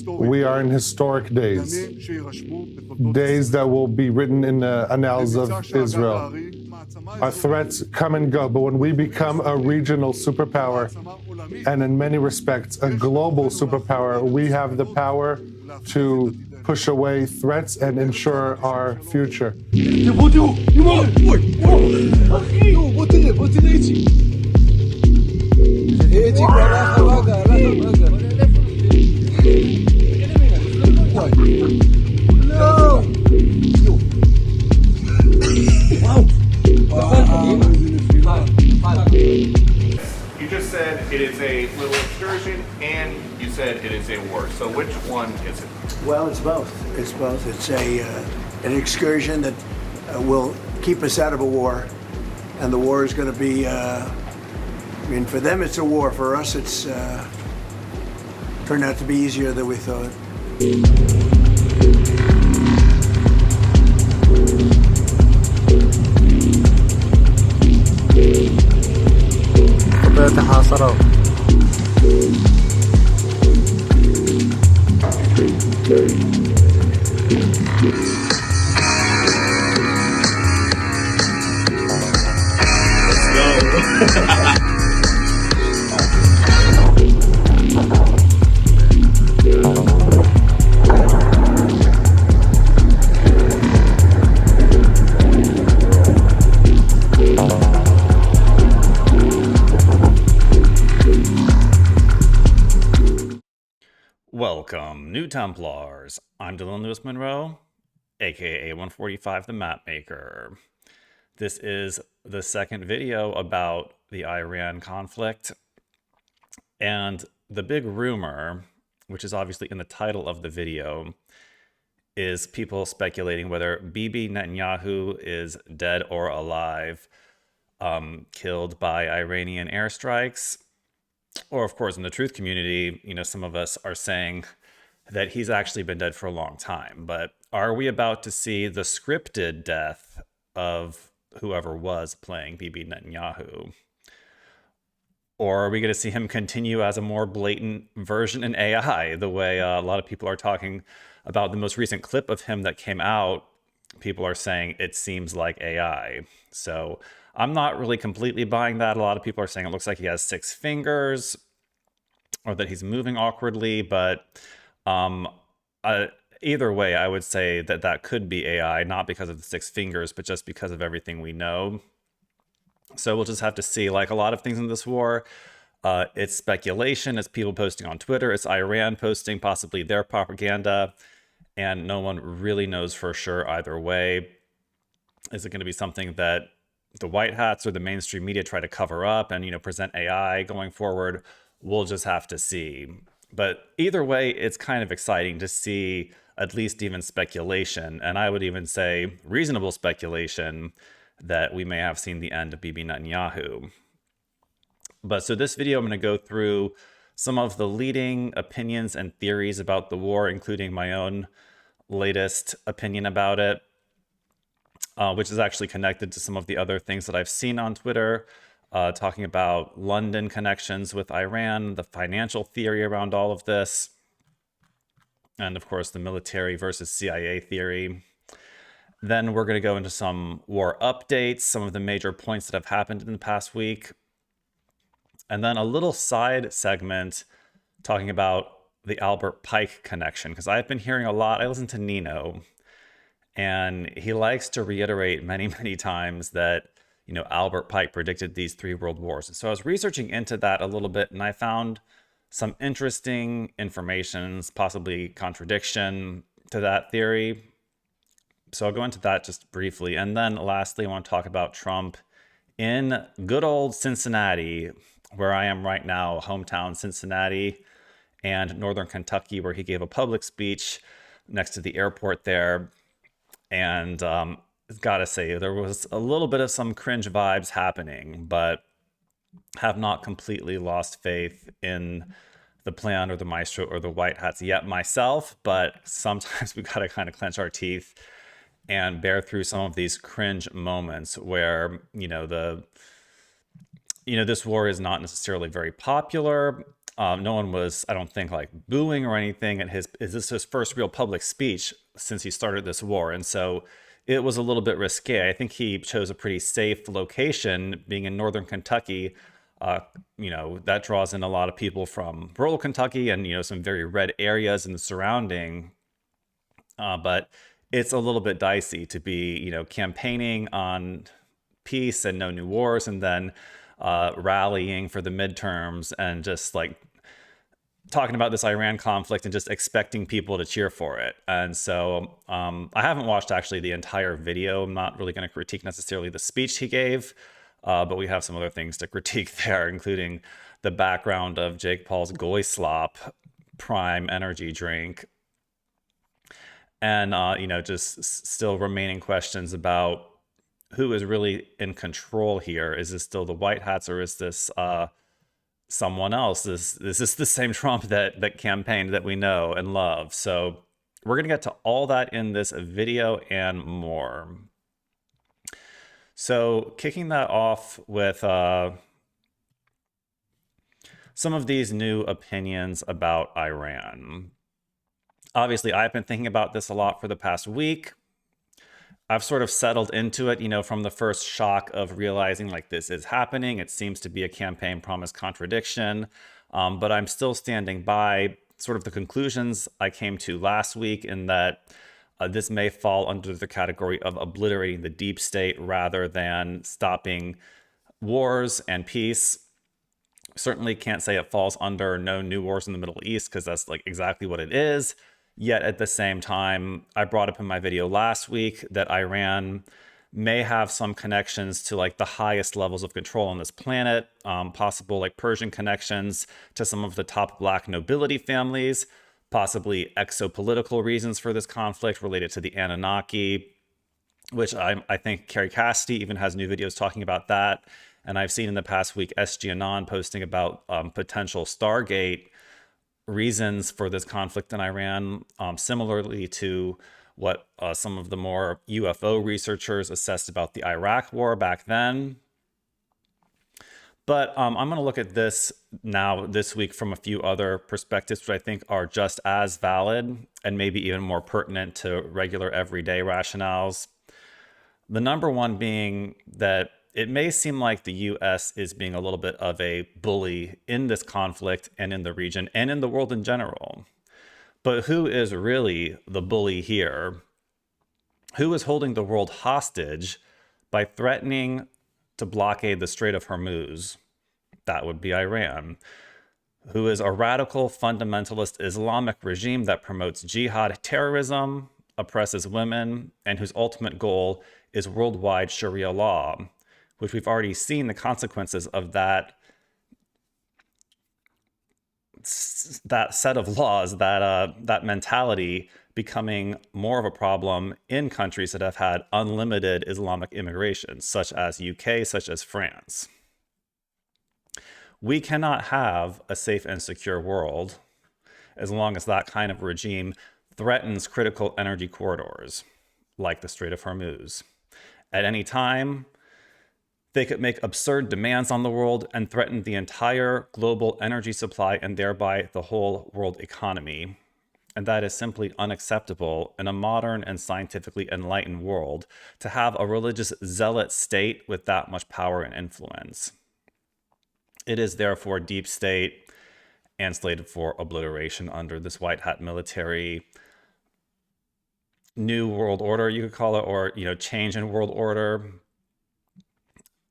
We are in historic days, days that will be written in the annals of Israel. Our threats come and go, but when we become a regional superpower, and in many respects a global superpower, we have the power to push away threats and ensure our future. You just said it is a little excursion and you said it is a war. So which one is it? Well, it's both. It's both. It's an excursion that will keep us out of a war. And the war is going to be, I mean, for them it's a war. For us it's turned out to be easier than we thought. تحاصروا. Welcome, new Templars. I'm 𝕯𝖊𝖚𝖚, aka 145 the Mapmaker. This is the second video about the Iran conflict, and the big rumor, which is obviously in the title of the video, is people speculating whether Bibi Netanyahu is dead or alive, killed by Iranian airstrikes. Or, of course, in the truth community, you know, some of us are saying that he's actually been dead for a long time. But are we about to see the scripted death of whoever was playing Bibi Netanyahu? Or are we going to see him continue as a more blatant version in AI, the way a lot of people are talking about the most recent clip of him that came out? People are saying it seems like AI. So I'm not really completely buying that. A lot of people are saying it looks like he has 6 fingers or that he's moving awkwardly. But either way, I would say that that could be AI, not because of the 6 fingers, but just because of everything we know. So we'll just have to see. Like a lot of things in this war, it's speculation. It's people posting on Twitter. It's Iran posting possibly their propaganda. And no one really knows for sure either way. Is it going to be something that the white hats or the mainstream media try to cover up and, you know, present AI going forward? We'll just have to see. But either way, it's kind of exciting to see at least even speculation, and I would even say reasonable speculation, that we may have seen the end of Bibi Netanyahu. But so this video, I'm going to go through some of the leading opinions and theories about the war, including my own latest opinion about it, which is actually connected to some of the other things that I've seen on Twitter, talking about London connections with Iran, the financial theory around all of this, and of course the military versus CIA theory. Then we're going to go into some war updates, some of the major points that have happened in the past week, and then a little side segment talking about the Albert Pike connection, because I've been hearing a lot. I listen to Nino, and he likes to reiterate many, many times that, you know, Albert Pike predicted these 3 world wars. And so I was researching into that a little bit, and I found some interesting information, possibly contradiction to that theory. So I'll go into that just briefly. And then lastly, I want to talk about Trump in good old Cincinnati, where I am right now, hometown Cincinnati, and northern Kentucky, where he gave a public speech next to the airport there. And gotta say, there was a little bit of some cringe vibes happening, but have not completely lost faith in the plan or the maestro or the white hats yet myself. But sometimes we gotta kind of clench our teeth and bear through some of these cringe moments where, you know, this war is not necessarily very popular. No one was, I don't think, like booing or anything. And is this his first real public speech since he started this war? And so it was a little bit risque. I think he chose a pretty safe location, being in northern Kentucky. That draws in a lot of people from rural Kentucky and, some very red areas in the surrounding. But it's a little bit dicey to be, campaigning on peace and no new wars, and then rallying for the midterms and just like talking about this Iran conflict and just expecting people to cheer for it. And so I haven't watched actually the entire video. I'm not really going to critique necessarily the speech he gave, but we have some other things to critique there, including the background of Jake Paul's 𝕯𝖊𝖚𝖚 prime energy drink. And, just still remaining questions about who is really in control here. Is this still the white hats, or is this someone else? Is this the same Trump that campaigned that we know and love? So we're going to get to all that in this video and more. So kicking that off with some of these new opinions about Iran. Obviously, I've been thinking about this a lot for the past week. I've sort of settled into it, from the first shock of realizing like this is happening. It seems to be a campaign promise contradiction, but I'm still standing by sort of the conclusions I came to last week, in that this may fall under the category of obliterating the deep state rather than stopping wars and peace. Certainly can't say it falls under no new wars in the Middle East, because that's like exactly what it is. Yet at the same time, I brought up in my video last week that Iran may have some connections to like the highest levels of control on this planet, possible like Persian connections to some of the top black nobility families, possibly exopolitical reasons for this conflict related to the Anunnaki, which I think Carrie Cassidy even has new videos talking about that. And I've seen in the past week SG Anon posting about potential Stargate reasons for this conflict in Iran, similarly to what some of the more UFO researchers assessed about the Iraq war back then. But I'm going to look at this now this week from a few other perspectives, which I think are just as valid and maybe even more pertinent to regular everyday rationales. The number one being that it may seem like the U.S. is being a little bit of a bully in this conflict and in the region and in the world in general. But who is really the bully here? Who is holding the world hostage by threatening to blockade the Strait of Hormuz? That would be Iran. Who is a radical fundamentalist Islamic regime that promotes jihad terrorism, oppresses women, and whose ultimate goal is worldwide Sharia law, which we've already seen the consequences of that set of laws, that mentality becoming more of a problem in countries that have had unlimited Islamic immigration, such as UK, such as France. We cannot have a safe and secure world as long as that kind of regime threatens critical energy corridors, like the Strait of Hormuz. At any time, they could make absurd demands on the world and threaten the entire global energy supply and thereby the whole world economy. And that is simply unacceptable in a modern and scientifically enlightened world, to have a religious zealot state with that much power and influence. It is therefore deep state and slated for obliteration under this white hat military new world order, you could call it, or change in world order.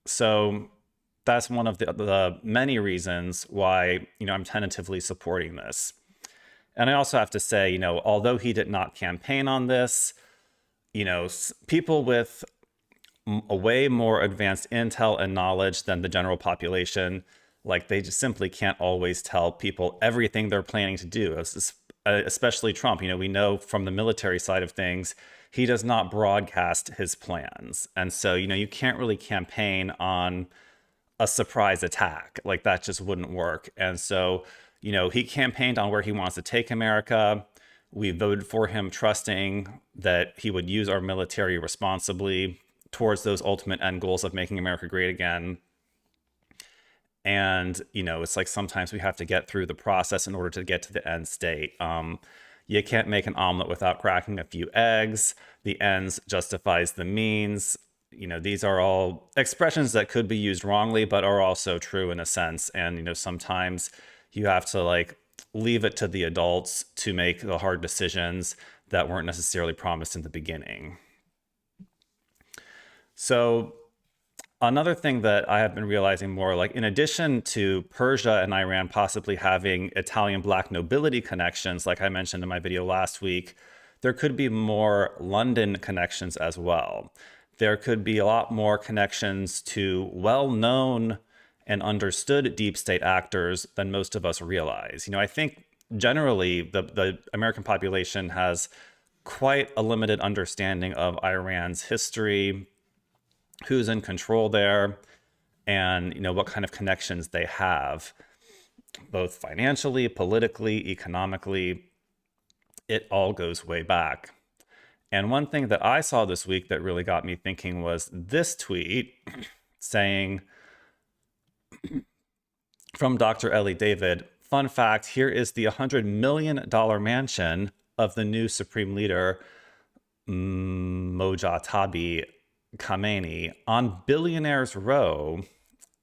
So that's one of the many reasons why I'm tentatively supporting this. And I also have to say, although he did not campaign on this, people with a way more advanced intel and knowledge than the general population, like they just simply can't always tell people everything they're planning to do, especially Trump. We know from the military side of things, he does not broadcast his plans. And so, you can't really campaign on a surprise attack. Like that just wouldn't work. And so, he campaigned on where he wants to take America. We voted for him trusting that he would use our military responsibly towards those ultimate end goals of making America great again. And, it's like sometimes we have to get through the process in order to get to the end state. You can't make an omelet without cracking a few eggs. The ends justifies the means. These are all expressions that could be used wrongly, but are also true in a sense. And, sometimes you have to like leave it to the adults to make the hard decisions that weren't necessarily promised in the beginning. So another thing that I have been realizing more, like in addition to Persia and Iran possibly having Italian black nobility connections, like I mentioned in my video last week, there could be more London connections as well. There could be a lot more connections to well-known and understood deep state actors than most of us realize. I think generally the American population has quite a limited understanding of Iran's history, who's in control there, and what kind of connections they have, both financially, politically, economically. It all goes way back. And one thing that I saw this week that really got me thinking was this tweet saying, from Dr. 𝕯𝖚𝖚𝖚𝖚, fun fact, here is the $100 million mansion of the new supreme leader, 𝕯𝖊𝖚𝖚 𝖚𝖘 on Billionaires Row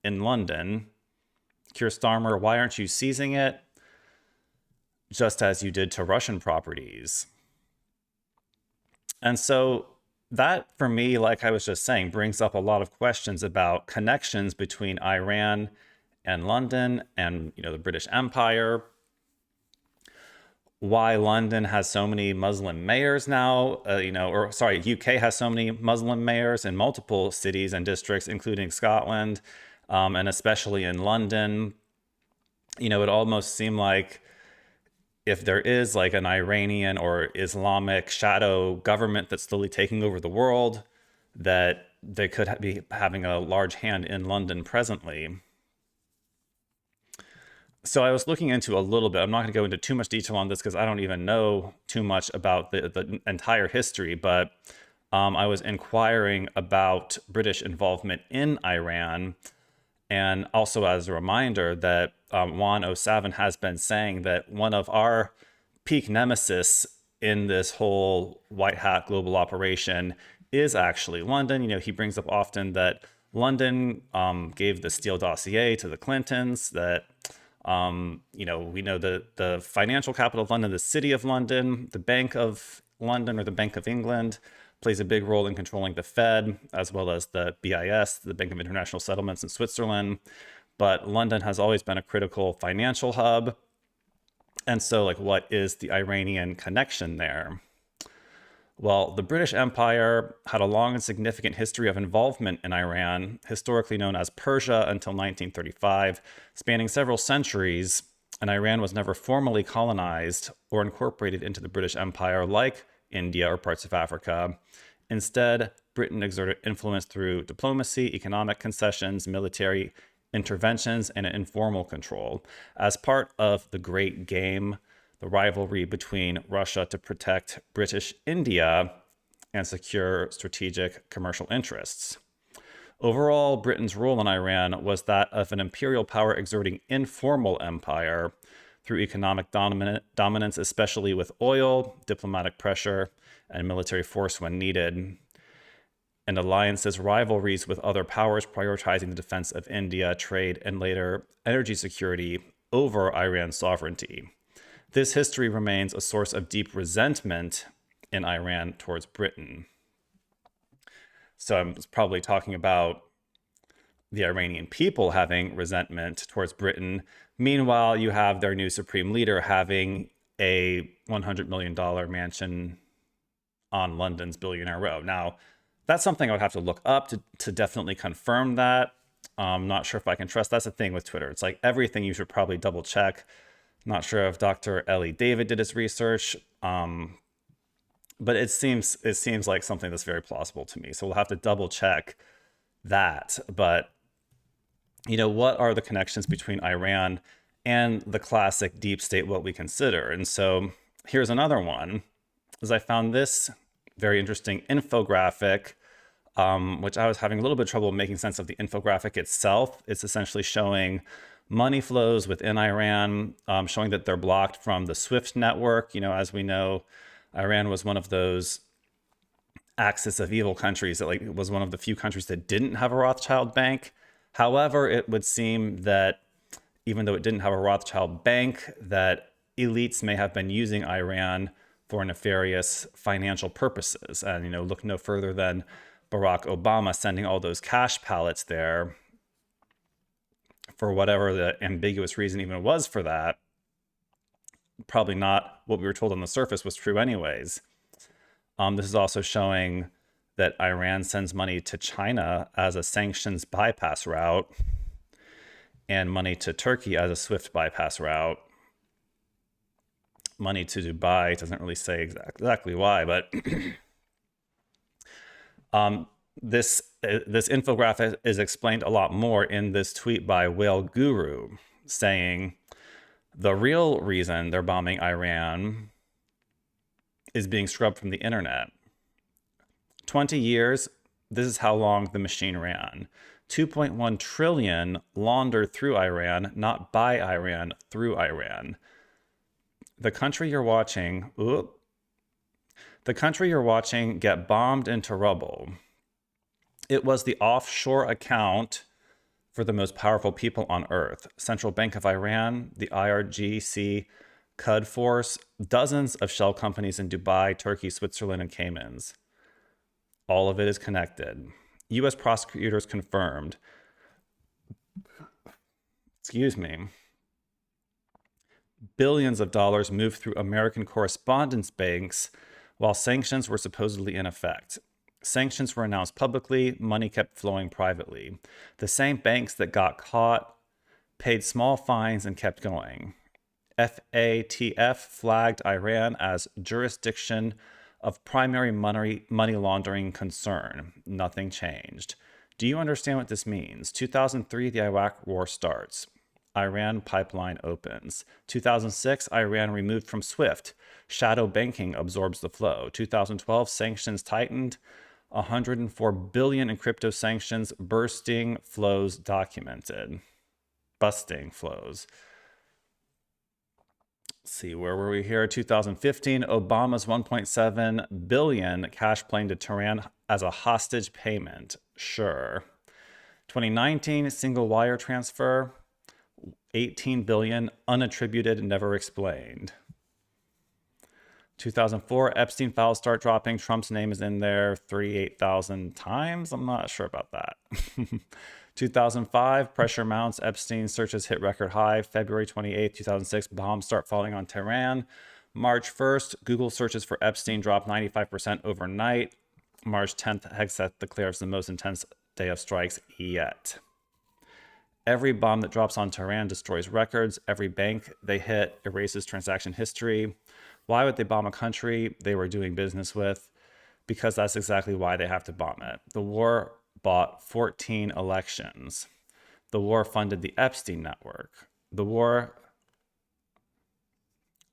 in London. Keir Starmer, why aren't you seizing it? Just as you did to Russian properties. And so that, for me, like I was just saying, brings up a lot of questions about connections between Iran and London and, the British Empire. Why London has so many Muslim mayors now, UK has so many Muslim mayors in multiple cities and districts, including Scotland, and especially in London. It almost seemed like if there is like an Iranian or Islamic shadow government that's slowly taking over the world, that they could be having a large hand in London presently. So I was looking into a little bit. I'm not going to go into too much detail on this because I don't even know too much about the entire history, but I was inquiring about British involvement in Iran. And also as a reminder that 𝕯𝖚𝖚𝖚 has been saying that one of our peak nemesis in this whole white hat global operation is actually London. He brings up often that London gave the Steele dossier to the Clintons, that we know the financial capital of London, the City of London, the Bank of London or the Bank of England plays a big role in controlling the Fed, as well as the BIS, the Bank of International Settlements in Switzerland. But London has always been a critical financial hub. And so, like, what is the Iranian connection there? Well, the British Empire had a long and significant history of involvement in Iran, historically known as Persia until 1935, spanning several centuries, and Iran was never formally colonized or incorporated into the British Empire like India or parts of Africa. Instead, Britain exerted influence through diplomacy, economic concessions, military interventions, and informal control. As part of the Great Game, the rivalry between Russia to protect British India and secure strategic commercial interests. Overall, Britain's role in Iran was that of an imperial power exerting informal empire through economic dominance, especially with oil, diplomatic pressure, and military force when needed, and alliances, rivalries with other powers, prioritizing the defense of India, trade, and later energy security over Iran's sovereignty. This history remains a source of deep resentment in Iran towards Britain. So I'm probably talking about the Iranian people having resentment towards Britain. Meanwhile, you have their new supreme leader having a $100 million mansion on London's Billionaire Row. Now, that's something I would have to look up to definitely confirm that. I'm not sure if I can trust. That's the thing with Twitter. It's like everything you should probably double check. Not sure if Dr. 𝕯𝖚𝖚𝖚𝖚 did his research, but it seems like something that's very plausible to me. So we'll have to double check that. But what are the connections between Iran and the classic deep state, what we consider? And so here's another one, is I found this very interesting infographic which I was having a little bit of trouble making sense of the infographic itself. It's essentially showing money flows within Iran, showing that they're blocked from the SWIFT network. You know, as we know, Iran was one of those axis of evil countries that was one of the few countries that didn't have a Rothschild bank. However, it would seem that even though it didn't have a Rothschild bank, that elites may have been using Iran for nefarious financial purposes. And, you know, look no further than Barack Obama sending all those cash pallets there for whatever the ambiguous reason even was for that. Probably not what we were told on the surface was true anyways. This is also showing that Iran sends money to China as a sanctions bypass route and money to Turkey as a SWIFT bypass route. Money to Dubai doesn't really say exactly why, but this infographic is explained a lot more in this tweet by Whale Guru, saying the real reason they're bombing Iran is being scrubbed from the internet. 20 years, this is how long the machine ran. 2.1 trillion laundered through Iran, not by Iran, through Iran. The country you're watching get bombed into rubble. It was the offshore account for the most powerful people on earth. Central Bank of Iran, the IRGC Qud Force, dozens of shell companies in Dubai, Turkey, Switzerland, and Caymans. All of it is connected. U.S. prosecutors confirmed. Billions of dollars moved through American correspondence banks while sanctions were supposedly in effect. Sanctions were announced publicly, money kept flowing privately. The same banks that got caught paid small fines and kept going. FATF flagged Iran as jurisdiction of primary money laundering concern. Nothing changed. Do you understand what this means? 2003, the Iraq war starts. Iran pipeline opens. 2006, Iran removed from SWIFT. Shadow banking absorbs the flow. 2012, sanctions tightened. 104 billion in crypto sanctions. Busting flows documented. Let's see, where were we here? 2015, Obama's 1.7 billion cash plane to Tehran as a hostage payment. Sure. 2019, single wire transfer, 18 billion, unattributed, never explained. 2004, Epstein files start dropping. Trump's name is in there 38,000 times. I'm not sure about that. 2005, pressure mounts. Epstein searches hit record high. February 28, 2006, bombs start falling on Tehran. March 1st, Google searches for Epstein drop 95% overnight. March 10th, Hegseth declares the most intense day of strikes yet. Every bomb that drops on Tehran destroys records. Every bank they hit erases transaction history. Why would they bomb a country they were doing business with? Because that's exactly why they have to bomb it. The war bought 14 elections. The war funded the Epstein network. The war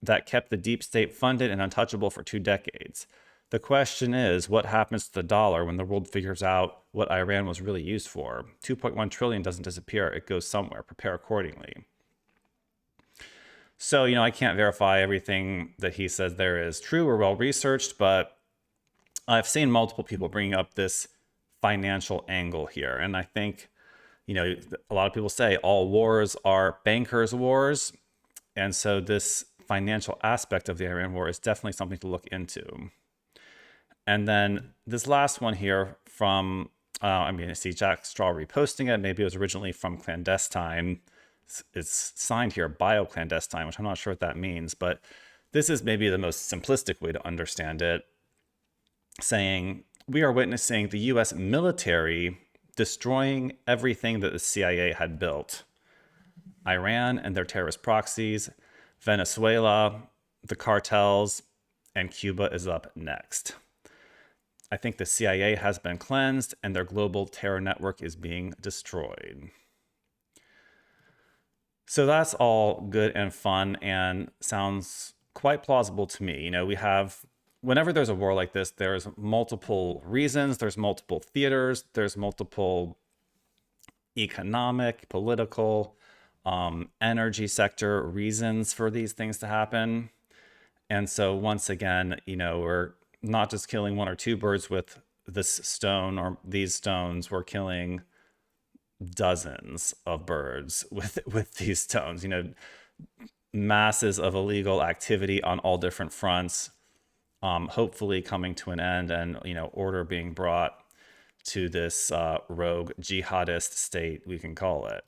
that kept the deep state funded and untouchable for 2 decades. The question is, what happens to the dollar when the world figures out what Iran was really used for? 2.1 trillion doesn't disappear. It goes somewhere. Prepare accordingly. So, you know, I can't verify everything that he says there is true or well-researched, but I've seen multiple people bringing up this financial angle here. And I think, you know, a lot of people say all wars are bankers' wars. And so this financial aspect of the Iran war is definitely something to look into. And then this last one here from, I see Jack Straw reposting it. Maybe it was originally from Clandestine. It's signed here, bio-clandestine, which I'm not sure what that means. But this is maybe the most simplistic way to understand it, saying we are witnessing the U.S. military destroying everything that the CIA had built. Iran and their terrorist proxies, Venezuela, the cartels, and Cuba is up next. I think the CIA has been cleansed and their global terror network is being destroyed. So that's all good and fun and sounds quite plausible to me. You know, we have whenever there's a war like this, there's multiple reasons, there's multiple theaters, there's multiple economic, political, energy sector reasons for these things to happen. And so once again, we're not just killing one or two birds with this stone or these stones, we're killing dozens of birds with these stones, masses of illegal activity on all different fronts, hopefully coming to an end and, order being brought to this rogue jihadist state, we can call it.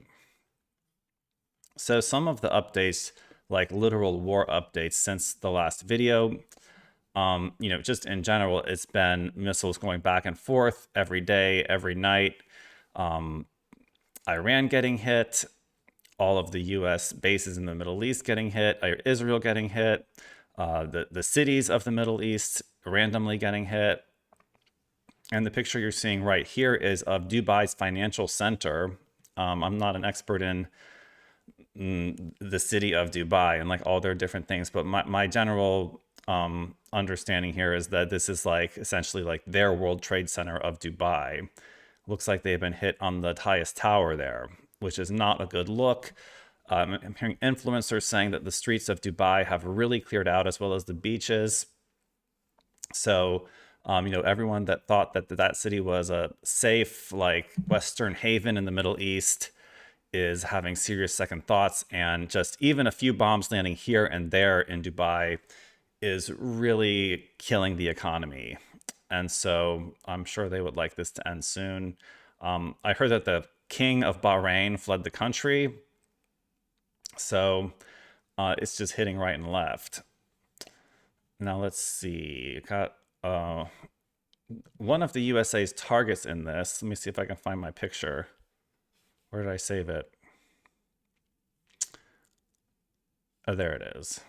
So some of the updates, like literal war updates since the last video, just in general, it's been missiles going back and forth every day, every night. Iran getting hit, all of the US bases in the Middle East getting hit, Israel getting hit, the cities of the Middle East randomly getting hit. And the picture you're seeing right here is of Dubai's financial center. I'm not an expert in the city of Dubai and like all their different things, but my general understanding here is that this is like essentially like their World Trade Center of Dubai. Looks like they've been hit on the highest tower there, which is not a good look. I'm hearing influencers saying that the streets of Dubai have really cleared out, as well as the beaches. So, everyone that thought that city was a safe, like Western haven in the Middle East is having serious second thoughts. And just even a few bombs landing here and there in Dubai is really killing the economy. And so I'm sure they would like this to end soon. I heard that the king of Bahrain fled the country. So it's just hitting right and left. Now let's see. Got one of the USA's targets in this. Let me see if I can find my picture. Where did I save it? Oh, there it is.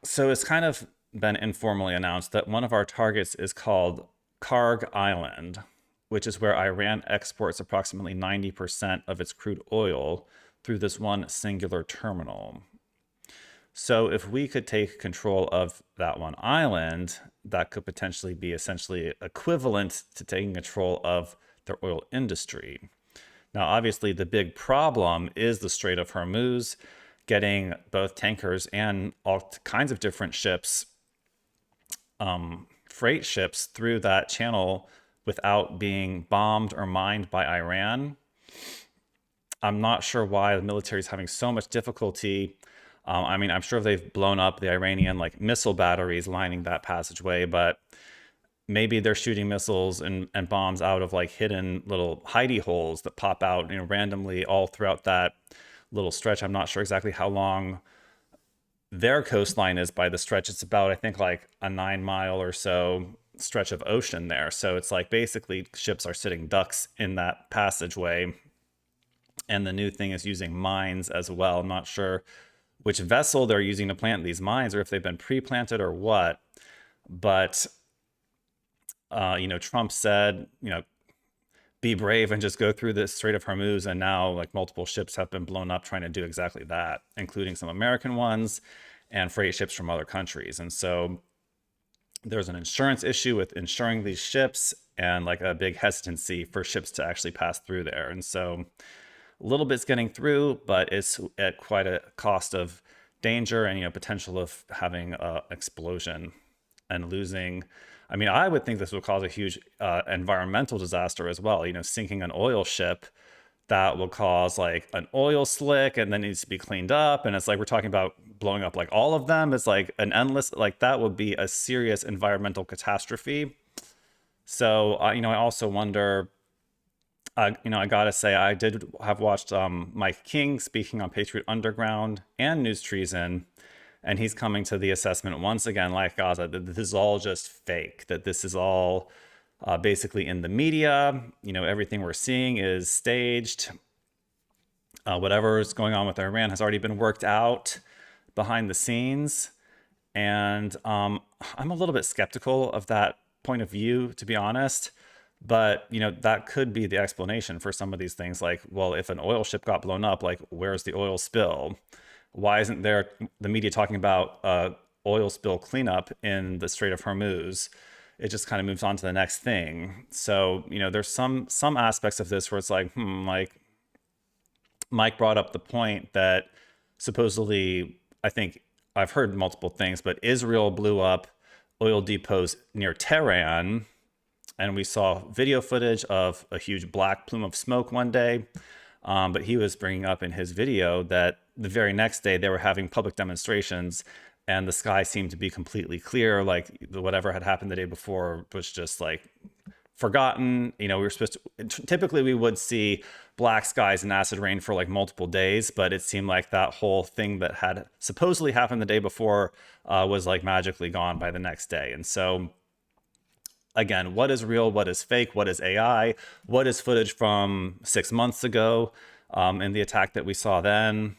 So it's kind of been informally announced that one of our targets is called Karg Island, which is where Iran exports approximately 90% of its crude oil through this one singular terminal. So if we could take control of that one island, that could potentially be essentially equivalent to taking control of their oil industry. Now, obviously, the big problem is the Strait of Hormuz, getting both tankers and all kinds of different ships, freight ships through that channel without being bombed or mined by Iran. I'm not sure why the military is having so much difficulty. I'm sure they've blown up the Iranian missile batteries lining that passageway, but maybe they're shooting missiles and bombs out of hidden little hidey holes that pop out randomly all throughout that little stretch. I'm not sure exactly how long their coastline is by the stretch. It's about, I think, a 9-mile or so stretch of ocean there. So it's basically ships are sitting ducks in that passageway. And the new thing is using mines as well. I'm not sure which vessel they're using to plant these mines or if they've been pre-planted or what. But, Trump said, be brave and just go through the Strait of Hormuz. And now multiple ships have been blown up trying to do exactly that, including some American ones and freight ships from other countries. And so there's an insurance issue with insuring these ships and a big hesitancy for ships to actually pass through there. And so a little bit's getting through, but it's at quite a cost of danger and, potential of having an explosion and losing. I would think this would cause a huge environmental disaster as well. Sinking an oil ship that will cause an oil slick and then needs to be cleaned up. And it's we're talking about blowing up all of them. It's an endless, that would be a serious environmental catastrophe. So, I also wonder, I gotta say, I did have watched Mike King speaking on Patriot Underground and News Treason. And he's coming to the assessment once again, like Gaza, that this is all just fake, that this is all basically in the media. Everything we're seeing is staged. Whatever is going on with Iran has already been worked out behind the scenes. And I'm a little bit skeptical of that point of view, to be honest. But, that could be the explanation for some of these things. Well, if an oil ship got blown up, where's the oil spill? Why isn't there the media talking about oil spill cleanup in the Strait of Hormuz? It just kind of moves on to the next thing. So, there's some aspects of this where it's like, like Mike brought up the point that supposedly, I think I've heard multiple things, but Israel blew up oil depots near Tehran, and we saw video footage of a huge black plume of smoke one day. But he was bringing up in his video that the very next day they were having public demonstrations and the sky seemed to be completely clear. Like whatever had happened the day before was just like forgotten. We were supposed to, typically we would see black skies and acid rain for like multiple days, but it seemed like that whole thing that had supposedly happened the day before was like magically gone by the next day. And so again, what is real? What is fake? What is AI? What is footage from 6 months ago in the attack that we saw then?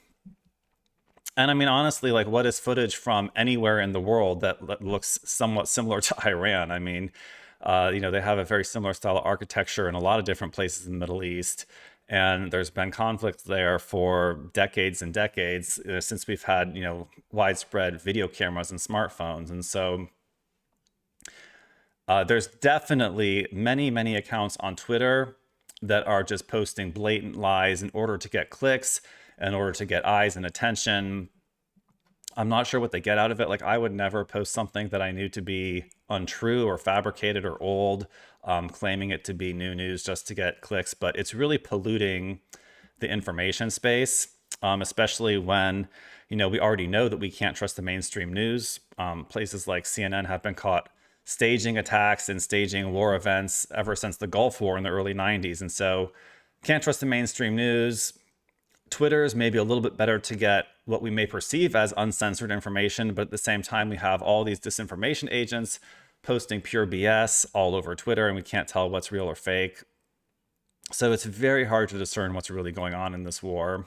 And I mean, honestly, like what is footage from anywhere in the world that looks somewhat similar to Iran? I mean, they have a very similar style of architecture in a lot of different places in the Middle East. And there's been conflict there for decades and decades since we've had, widespread video cameras and smartphones. And so there's definitely many, many accounts on Twitter that are just posting blatant lies in order to get clicks, in order to get eyes and attention. I'm not sure what they get out of it. Like I would never post something that I knew to be untrue or fabricated or old, claiming it to be new news just to get clicks, but it's really polluting the information space, especially when, we already know that we can't trust the mainstream news. Places like CNN have been caught staging attacks and staging war events ever since the Gulf War in the early 90s. And so can't trust the mainstream news. Twitter is maybe a little bit better to get what we may perceive as uncensored information, but at the same time, we have all these disinformation agents posting pure BS all over Twitter, and we can't tell what's real or fake. So it's very hard to discern what's really going on in this war.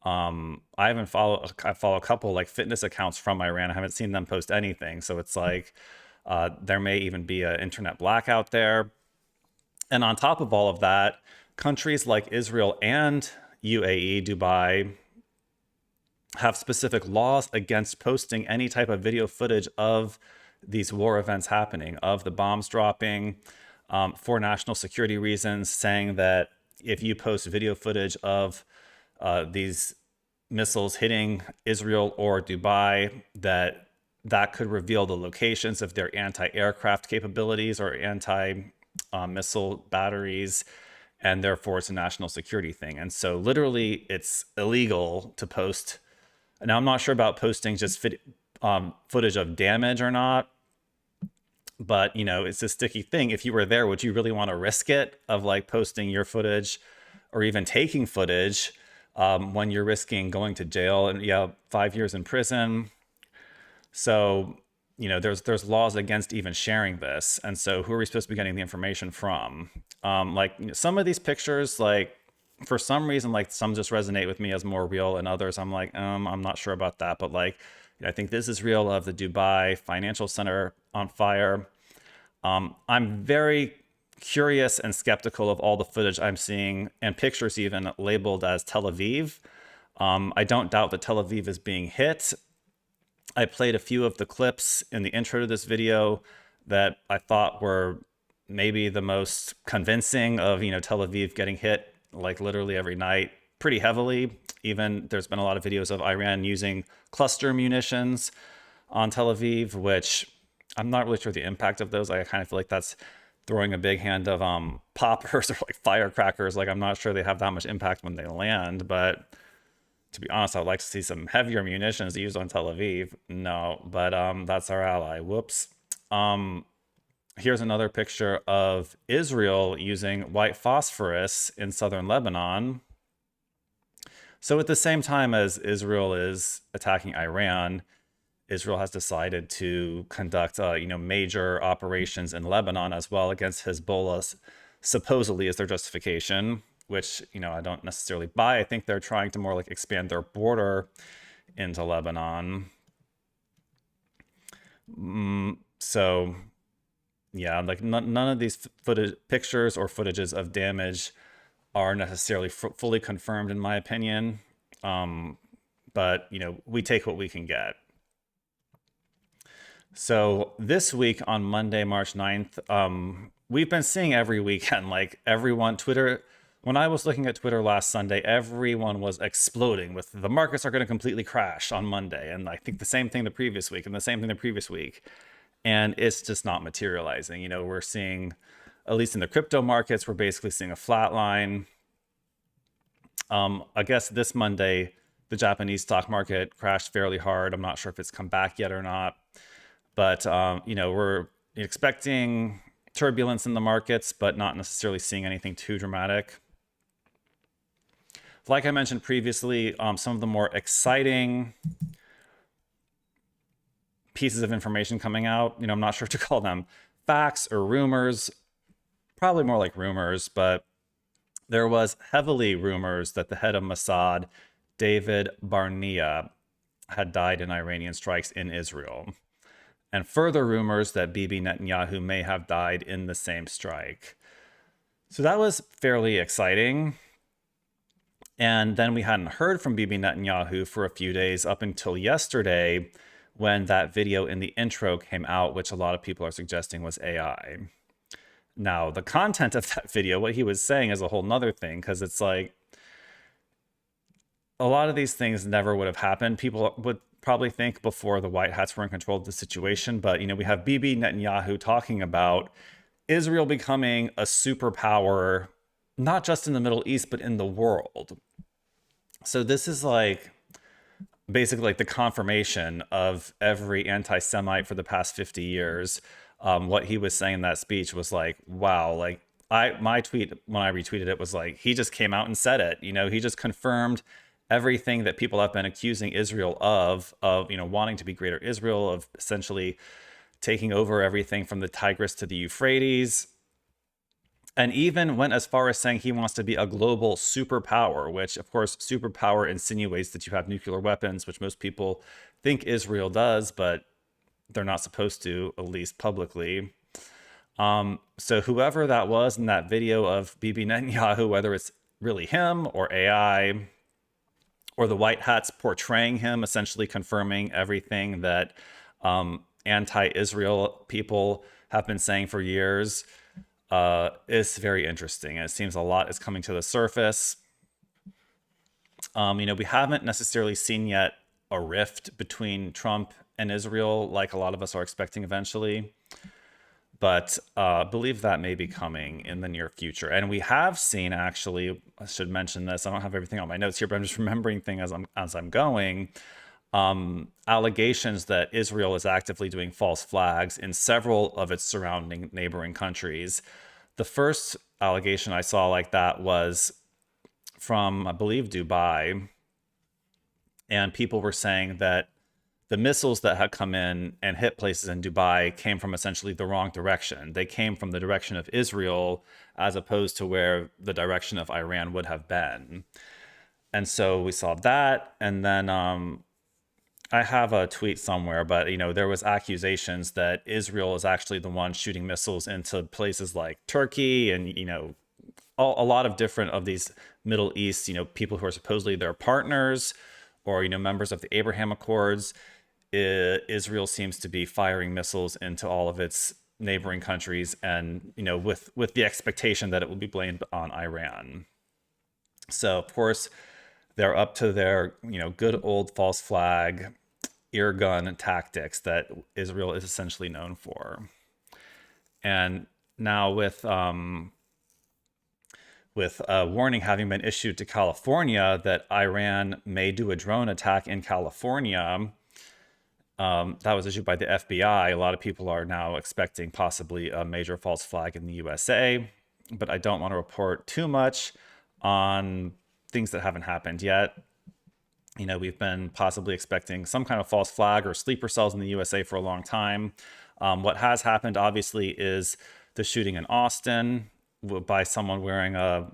I follow a couple like fitness accounts from Iran. I haven't seen them post anything. So it's like, there may even be an internet blackout there. And on top of all of that, countries like Israel and UAE, Dubai, have specific laws against posting any type of video footage of these war events happening, of the bombs dropping, for national security reasons, saying that if you post video footage of these missiles hitting Israel or Dubai, that could reveal the locations of their anti-aircraft capabilities or anti-missile batteries, and therefore it's a national security thing. And so literally it's illegal to post. Now, I'm not sure about posting just footage of damage or not, but it's a sticky thing. If you were there, would you really want to risk it of like posting your footage or even taking footage when you're risking going to jail and 5 years in prison? So, there's laws against even sharing this. And so who are we supposed to be getting the information from? Some of these pictures, like for some reason, like some just resonate with me as more real, and others I'm like, I'm not sure about that. But like, I think this is real of the Dubai Financial Center on fire. I'm very curious and skeptical of all the footage I'm seeing and pictures even labeled as Tel Aviv. I don't doubt that Tel Aviv is being hit. I played a few of the clips in the intro to this video that I thought were maybe the most convincing of, Tel Aviv getting hit like literally every night pretty heavily. Even there's been a lot of videos of Iran using cluster munitions on Tel Aviv, which I'm not really sure the impact of those. I kind of feel like that's throwing a big hand of poppers or like firecrackers. Like I'm not sure they have that much impact when they land, but to be honest, I'd like to see some heavier munitions used on Tel Aviv. No, but that's our ally. Whoops. Here's another picture of Israel using white phosphorus in southern Lebanon. So at the same time as Israel is attacking Iran, Israel has decided to conduct, major operations in Lebanon as well against Hezbollah, supposedly is their justification, which, I don't necessarily buy. I think they're trying to more like expand their border into Lebanon. So, yeah, like none of these pictures or footages of damage are necessarily fully confirmed, in my opinion. but we take what we can get. So this week on Monday, March 9th, we've been seeing every weekend, like everyone, Twitter, when I was looking at Twitter last Sunday, everyone was exploding with the markets are going to completely crash on Monday. And I think the same thing the previous week and the same thing the previous week. And it's just not materializing. We're seeing, at least in the crypto markets, we're basically seeing a flat line. I guess this Monday, the Japanese stock market crashed fairly hard. I'm not sure if it's come back yet or not. But, we're expecting turbulence in the markets, but not necessarily seeing anything too dramatic. Like I mentioned previously, some of the more exciting pieces of information coming out, I'm not sure to call them facts or rumors, probably more like rumors, but there was heavily rumors that the head of Mossad, D.S.M.P, had died in Iranian strikes in Israel. And further rumors that Bibi Netanyahu may have died in the same strike. So that was fairly exciting. And then we hadn't heard from Bibi Netanyahu for a few days up until yesterday, when that video in the intro came out, which a lot of people are suggesting was AI. Now, the content of that video, what he was saying is a whole nother thing, because it's like, a lot of these things never would have happened. People would probably think before the White Hats were in control of the situation. But, we have Bibi Netanyahu talking about Israel becoming a superpower, not just in the Middle East, but in the world. So this is like basically like the confirmation of every anti-Semite for the past 50 years. What he was saying in that speech was like, wow, like my tweet, when I retweeted it, was like, he just came out and said it. He just confirmed everything that people have been accusing Israel of wanting to be greater Israel, of essentially taking over everything from the Tigris to the Euphrates, and even went as far as saying he wants to be a global superpower, which of course superpower insinuates that you have nuclear weapons, which most people think Israel does, but they're not supposed to, at least publicly. So whoever that was in that video of Bibi Netanyahu, whether it's really him or AI, or the White Hats portraying him, essentially confirming everything that anti-Israel people have been saying for years, is very interesting. And it seems a lot is coming to the surface. We haven't necessarily seen yet a rift between Trump and Israel, like a lot of us are expecting eventually. But I believe that may be coming in the near future. And we have seen, actually, I should mention this, I don't have everything on my notes here, but I'm just remembering things as I'm going, allegations that Israel is actively doing false flags in several of its surrounding neighboring countries. The first allegation I saw like that was from, I believe, Dubai. And people were saying that the missiles that had come in and hit places in Dubai came from essentially the wrong direction. They came from the direction of Israel as opposed to where the direction of Iran would have been. And so we saw that. And then I have a tweet somewhere, but there was accusations that Israel is actually the one shooting missiles into places like Turkey and a lot of different of these Middle East people who are supposedly their partners or members of the Abraham Accords. Israel seems to be firing missiles into all of its neighboring countries, and with the expectation that it will be blamed on Iran. So of course they're up to their good old false flag ear gun tactics that Israel is essentially known for. And now with a warning having been issued to California that Iran may do a drone attack in California, that was issued by the FBI. A lot of people are now expecting possibly a major false flag in the USA, but I don't want to report too much on things that haven't happened yet. We've been possibly expecting some kind of false flag or sleeper cells in the USA for a long time. What has happened, obviously, is the shooting in Austin by someone wearing a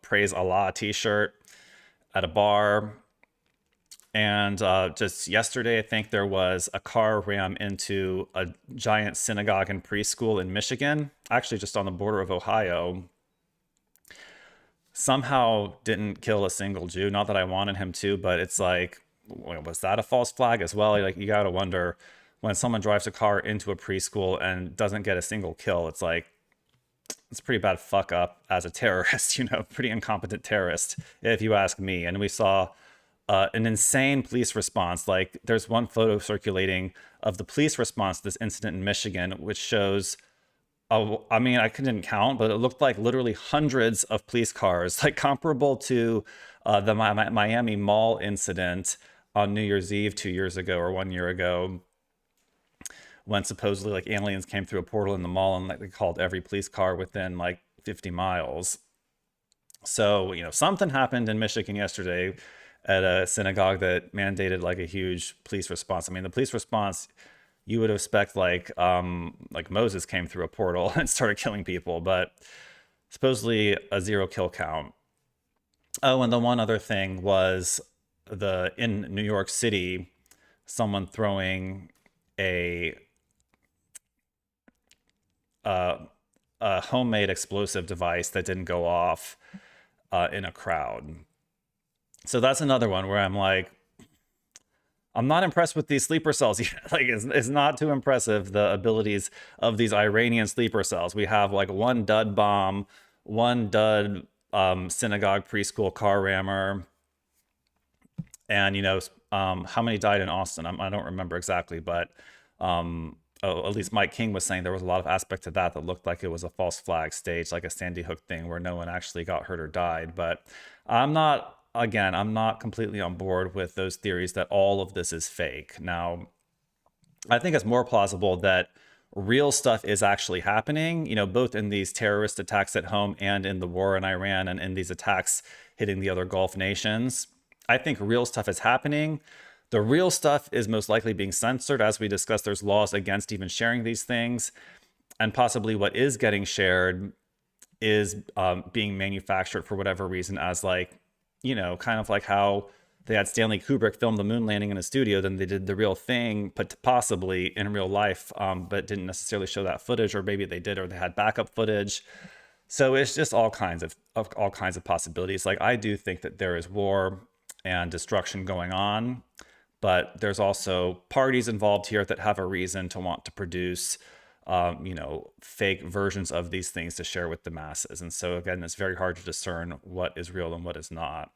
Praise Allah t-shirt at a bar. And just yesterday, I think there was a car ram into a giant synagogue and preschool in Michigan, actually just on the border of Ohio. Somehow didn't kill a single Jew. Not that I wanted him to, but it's like, was that a false flag as well? Like, you got to wonder, when someone drives a car into a preschool and doesn't get a single kill, it's like, it's a pretty bad fuck up as a terrorist, pretty incompetent terrorist, if you ask me. And we saw an insane police response. Like, there's one photo circulating of the police response to this incident in Michigan, which shows, I mean, I couldn't count, but it looked like literally hundreds of police cars, like comparable to the Miami Mall incident on New Year's Eve 2 years ago or 1 year ago, when supposedly like aliens came through a portal in the mall and like they called every police car within like 50 miles. So, something happened in Michigan yesterday at a synagogue that mandated like a huge police response. I mean, the police response, you would expect like Moses came through a portal and started killing people, but supposedly a 0 kill count. Oh, and the one other thing was in New York City, someone throwing a homemade explosive device that didn't go off in a crowd. So that's another one where I'm like, I'm not impressed with these sleeper cells yet. Like, it's not too impressive, the abilities of these Iranian sleeper cells. We have like one dud bomb, one dud synagogue preschool car rammer, and how many died in Austin? I don't remember exactly, but at least Mike King was saying there was a lot of aspect to that looked like it was a false flag stage, like a Sandy Hook thing where no one actually got hurt or died. But I'm not completely on board with those theories that all of this is fake. Now, I think it's more plausible that real stuff is actually happening, both in these terrorist attacks at home and in the war in Iran and in these attacks hitting the other Gulf nations. I think real stuff is happening. The real stuff is most likely being censored. As we discussed, there's laws against even sharing these things. And possibly what is getting shared is being manufactured for whatever reason as like, kind of like how they had Stanley Kubrick film the moon landing in a studio, then they did the real thing, but possibly in real life, but didn't necessarily show that footage, or maybe they did, or they had backup footage. So it's just all kinds of possibilities. Like, I do think that there is war and destruction going on, but there's also parties involved here that have a reason to want to produce fake versions of these things to share with the masses. And so again, it's very hard to discern what is real and what is not.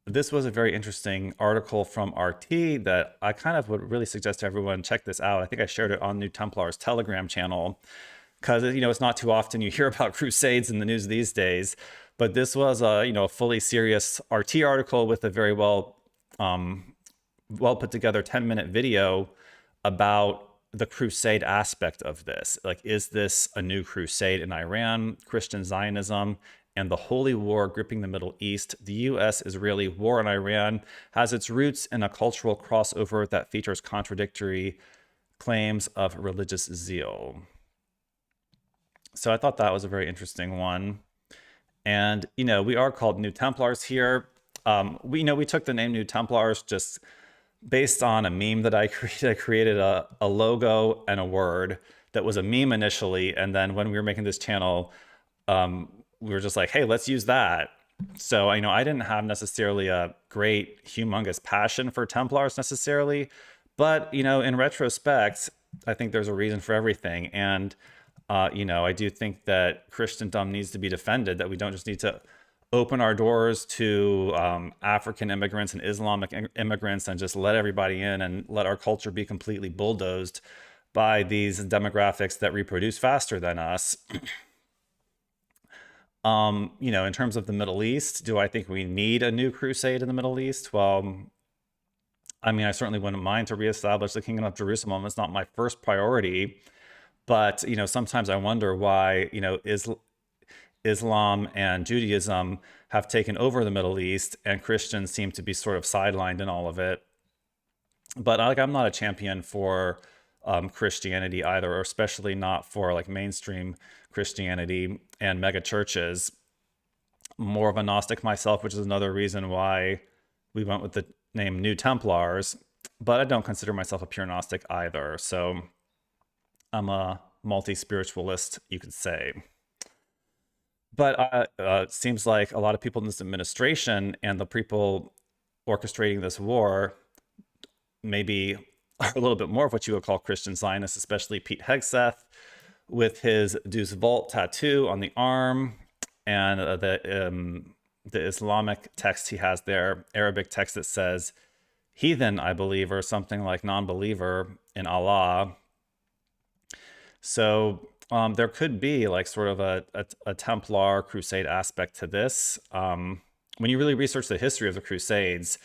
This was a very interesting article from RT that I kind of would really suggest to everyone check this out. I think I shared it on New Templar's Telegram channel, because it's not too often you hear about crusades in the news these days. But this was a fully serious RT article with a very well put together 10-minute video about the crusade aspect of this. Like, is this a new crusade in Iran, Christian Zionism, and the holy war gripping the Middle East? The US-Israeli war in Iran has its roots in a cultural crossover that features contradictory claims of religious zeal. So I thought that was a very interesting one. And, we are called New Templars here. We took the name New Templars just based on a meme that I created. I created a logo and a word that was a meme initially. And then when we were making this channel, we were just like, hey, let's use that. So, I didn't have necessarily a great, humongous passion for Templars necessarily. But, in retrospect, I think there's a reason for everything. And, I do think that Christendom needs to be defended, that we don't just need to open our doors to African immigrants and Islamic immigrants and just let everybody in and let our culture be completely bulldozed by these demographics that reproduce faster than us. In terms of the Middle East, do I think we need a new crusade in the Middle East? Well, I certainly wouldn't mind to reestablish the Kingdom of Jerusalem. It's not my first priority, but, sometimes I wonder why, Islam and Judaism have taken over the Middle East and Christians seem to be sort of sidelined in all of it. But I'm not a champion for Christianity either, or especially not for like mainstream Christianity and mega churches. More of a Gnostic myself, which is another reason why we went with the name New Templars, but I don't consider myself a pure Gnostic either. So I'm a multi-spiritualist, you could say. But it seems like a lot of people in this administration and the people orchestrating this war maybe are a little bit more of what you would call Christian Zionists, especially Pete Hegseth with his 𝕯𝖊𝖚𝖚 tattoo on the arm, and the Islamic text he has there, Arabic text that says heathen, I believe, or something like non-believer in Allah. So there could be like sort of a Templar crusade aspect to this. When you really research the history of the Crusades,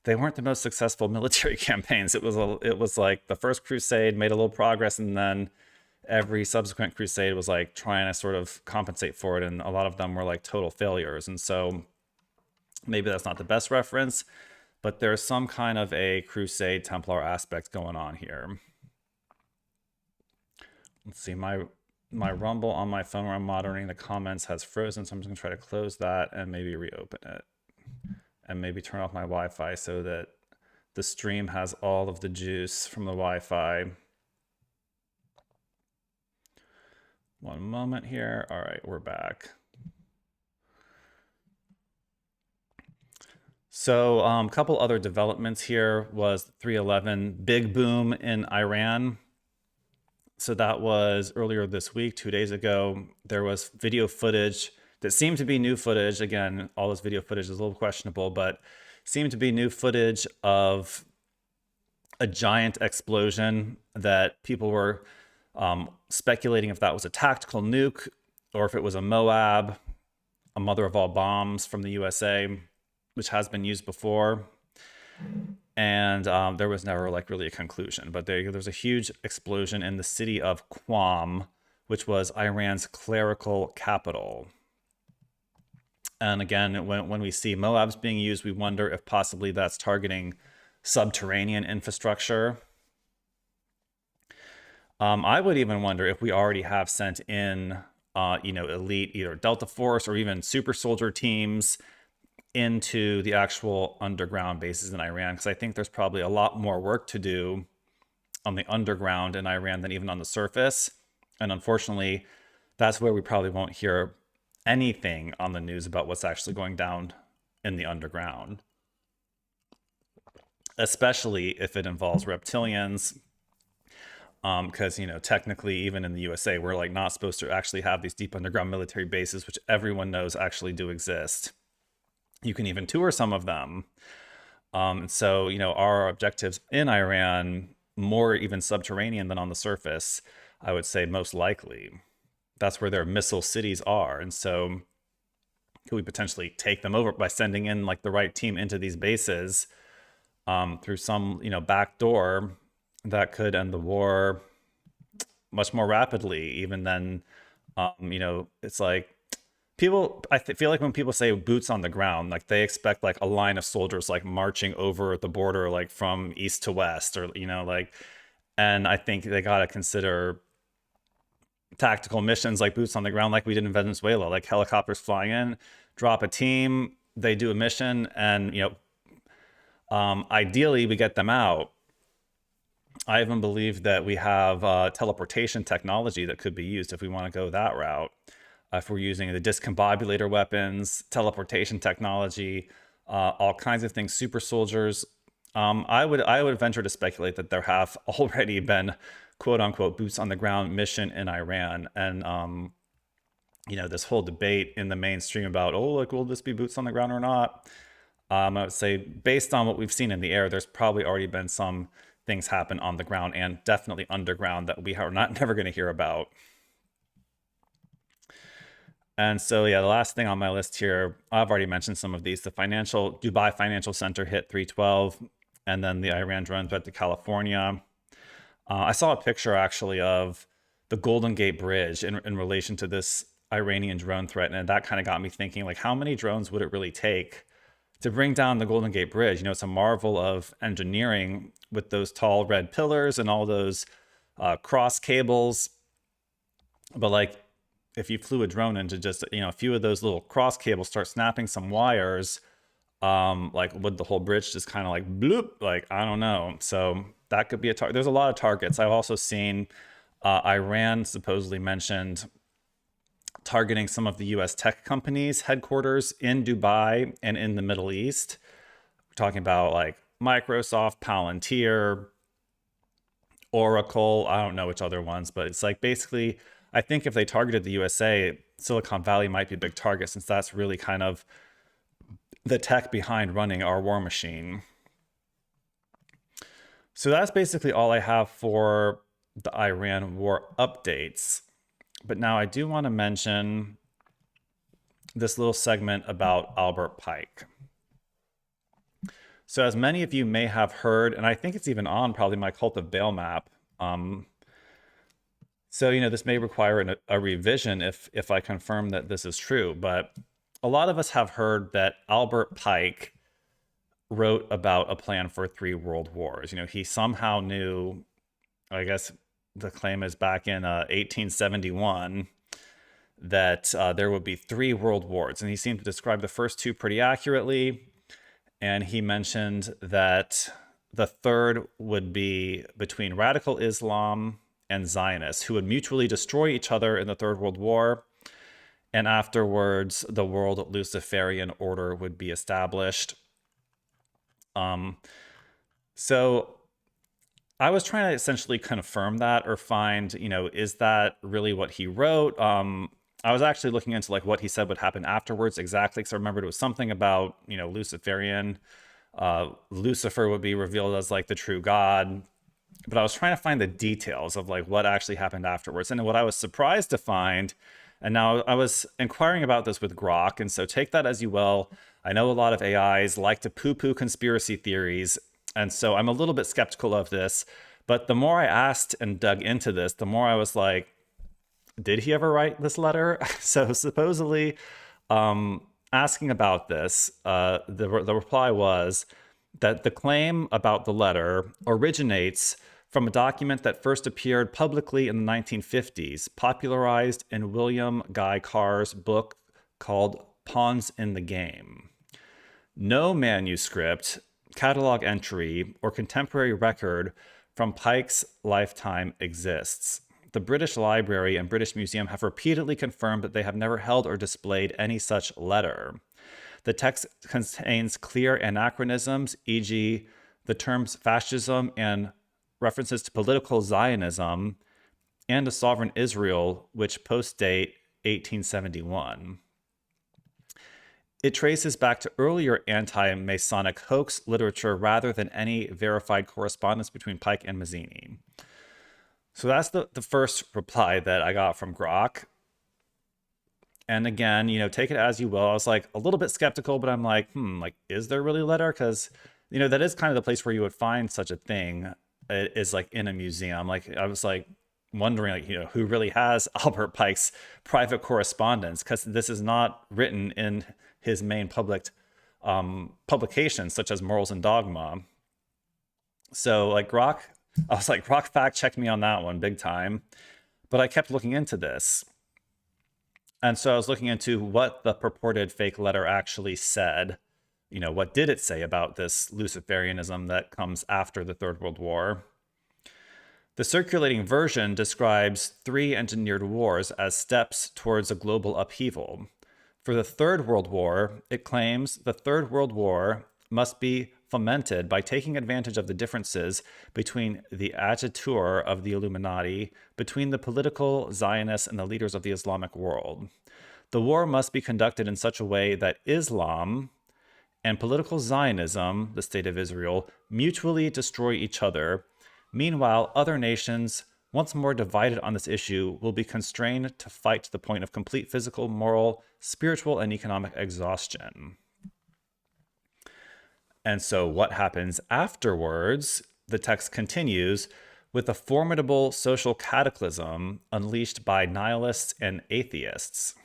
they weren't the most successful military campaigns. It was like the first crusade made a little progress, and then every subsequent crusade was like trying to sort of compensate for it, and a lot of them were like total failures. And so maybe that's not the best reference, but there's some kind of a crusade Templar aspect going on here. Let's see, my Rumble on my phone where I'm monitoring the comments has frozen, so I'm just gonna try to close that and maybe reopen it, and maybe turn off my Wi-Fi so that the stream has all of the juice from the Wi-Fi. One moment here. All right, we're back. So a couple other developments here was 3/11 big boom in Iran. So that was earlier this week, 2 days ago. There was video footage that seemed to be new footage. Again, all this video footage is a little questionable, but seemed to be new footage of a giant explosion that people were speculating if that was a tactical nuke or if it was a Moab, a mother of all bombs from the USA, which has been used before. And there was never like really a conclusion, but there was a huge explosion in the city of Qom, which was Iran's clerical capital. And again, when we see Moabs being used, we wonder if possibly that's targeting subterranean infrastructure. I would even wonder if we already have sent in, elite either Delta Force or even super soldier teams into the actual underground bases in Iran, because I think there's probably a lot more work to do on the underground in Iran than even on the surface. And unfortunately, that's where we probably won't hear anything on the news about what's actually going down in the underground, especially if it involves reptilians. Because, technically, even in the USA, we're like not supposed to actually have these deep underground military bases, which everyone knows actually do exist. You can even tour some of them. So, our objectives in Iran, more even subterranean than on the surface, I would say most likely. That's where their missile cities are. And so could we potentially take them over by sending in like the right team into these bases through some, back door that could end the war much more rapidly, even than, it's like, feel like when people say boots on the ground, like they expect like a line of soldiers like marching over the border, like from east to west, or and I think they got to consider tactical missions like boots on the ground, like we did in Venezuela, like helicopters flying in, drop a team, they do a mission, and ideally we get them out. I even believe that we have teleportation technology that could be used if we want to go that route. If we're using the discombobulator weapons, teleportation technology, all kinds of things, super soldiers, I would venture to speculate that there have already been quote unquote boots on the ground mission in Iran. And, this whole debate in the mainstream about, will this be boots on the ground or not? I would say based on what we've seen in the air, there's probably already been some things happen on the ground and definitely underground that we are never going to hear about. And so, the last thing on my list here, I've already mentioned some of these. The Dubai Financial Center hit 312, and then the Iran drone threat to California. I saw a picture actually of the Golden Gate Bridge in relation to this Iranian drone threat, and that kind of got me thinking, like, how many drones would it really take to bring down the Golden Gate Bridge? It's a marvel of engineering with those tall red pillars and all those cross cables. But like, if you flew a drone into just, a few of those little cross cables start snapping some wires, like would the whole bridge just kind of like bloop? Like, I don't know. So that could be a target. There's a lot of targets. I've also seen Iran supposedly mentioned targeting some of the US tech companies' headquarters in Dubai and in the Middle East, talking about like Microsoft, Palantir, Oracle. I don't know which other ones, but it's like basically, I think if they targeted the USA, Silicon Valley might be a big target, since that's really kind of the tech behind running our war machine. So that's basically all I have for the Iran war updates. But now I do want to mention this little segment about Albert Pike. So as many of you may have heard, and I think it's even on probably my Cult of Baal map. So, this may require a revision if I confirm that this is true. But a lot of us have heard that Albert Pike wrote about a plan for 3 world wars. He somehow knew, I guess the claim is back in 1871, that there would be 3 world wars. And he seemed to describe the first 2 pretty accurately. And he mentioned that the third would be between radical Islam and Zionists, who would mutually destroy each other in the Third World War. And afterwards, the world Luciferian order would be established. So I was trying to essentially confirm that, or find, is that really what he wrote? I was actually looking into like what he said would happen afterwards exactly, because I remembered it was something about, Luciferian. Lucifer would be revealed as like the true God. But I was trying to find the details of like what actually happened afterwards. And what I was surprised to find, and now I was inquiring about this with Grok, and so take that as you will. I know a lot of AIs like to poo-poo conspiracy theories, and so I'm a little bit skeptical of this. But the more I asked and dug into this, the more I was like, did he ever write this letter? So supposedly, asking about this, the reply was that the claim about the letter originates from a document that first appeared publicly in the 1950s, popularized in William Guy Carr's book called Pawns in the Game. No manuscript, catalog entry, or contemporary record from Pike's lifetime exists. The British Library and British Museum have repeatedly confirmed that they have never held or displayed any such letter. The text contains clear anachronisms, e.g., the terms fascism and references to political Zionism and a sovereign Israel, which post-date 1871. It traces back to earlier anti-Masonic hoax literature rather than any verified correspondence between Pike and Mazzini. So that's the first reply that I got from Grok. And again, take it as you will. I was like a little bit skeptical, but I'm like, is there really a letter? Because, that is kind of the place where you would find such a thing, is like in a museum. Like I was like wondering, like, who really has Albert Pike's private correspondence? Because this is not written in his main publications, such as Morals and Dogma. So like Grok, I was like, Grok fact checked me on that one big time. But I kept looking into this. And so I was looking into what the purported fake letter actually said. What did it say about this Luciferianism that comes after the Third World War? The circulating version describes 3 engineered wars as steps towards a global upheaval. For the Third World War, it claims the Third World War must be fomented by taking advantage of the differences between the agitur of the Illuminati, between the political Zionists and the leaders of the Islamic world. The war must be conducted in such a way that Islam and political Zionism, the State of Israel, mutually destroy each other. Meanwhile, other nations, once more divided on this issue, will be constrained to fight to the point of complete physical, moral, spiritual, and economic exhaustion. And so what happens afterwards, the text continues, with a formidable social cataclysm unleashed by nihilists and atheists.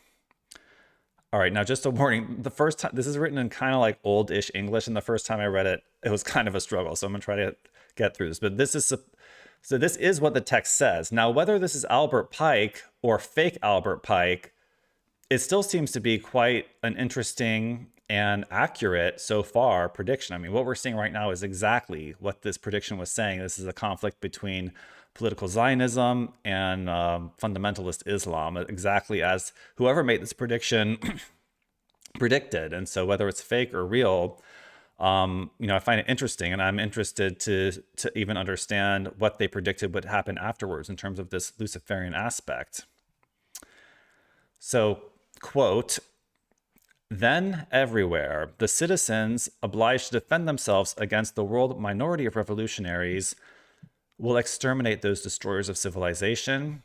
All right, now just a warning. The first time, this is written in kind of like old-ish English, and the first time I read it, it was kind of a struggle. So I'm gonna try to get through this. But this is what the text says. Now, whether this is Albert Pike or fake Albert Pike, it still seems to be quite an interesting and accurate so far prediction. I mean, what we're seeing right now is exactly what this prediction was saying. This is a conflict between political Zionism and fundamentalist Islam, exactly as whoever made this prediction predicted. And so whether it's fake or real, I find it interesting, and I'm interested to even understand what they predicted would happen afterwards in terms of this Luciferian aspect. So, quote, "Then everywhere, the citizens obliged to defend themselves against the world minority of revolutionaries will exterminate those destroyers of civilization,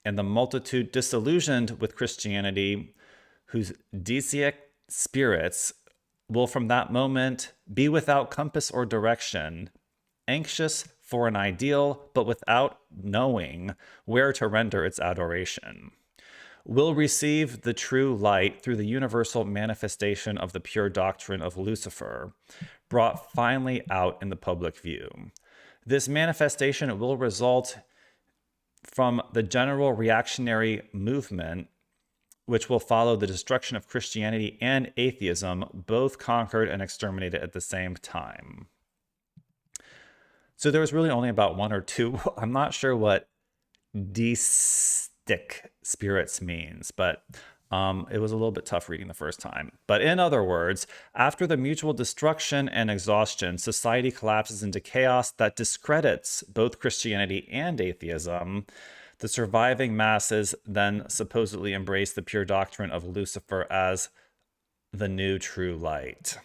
and the multitude disillusioned with Christianity, whose Desiac spirits will from that moment be without compass or direction, anxious for an ideal, but without knowing where to render its adoration, will receive the true light through the universal manifestation of the pure doctrine of Lucifer, brought finally out in the public view. This manifestation will result from the general reactionary movement, which will follow the destruction of Christianity and atheism, both conquered and exterminated at the same time." So there was really only about one or two. I'm not sure what D-stick spirits means, but it was a little bit tough reading the first time. But in other words, after the mutual destruction and exhaustion, society collapses into chaos that discredits both Christianity and atheism. The surviving masses then supposedly embrace the pure doctrine of Lucifer as the new true light.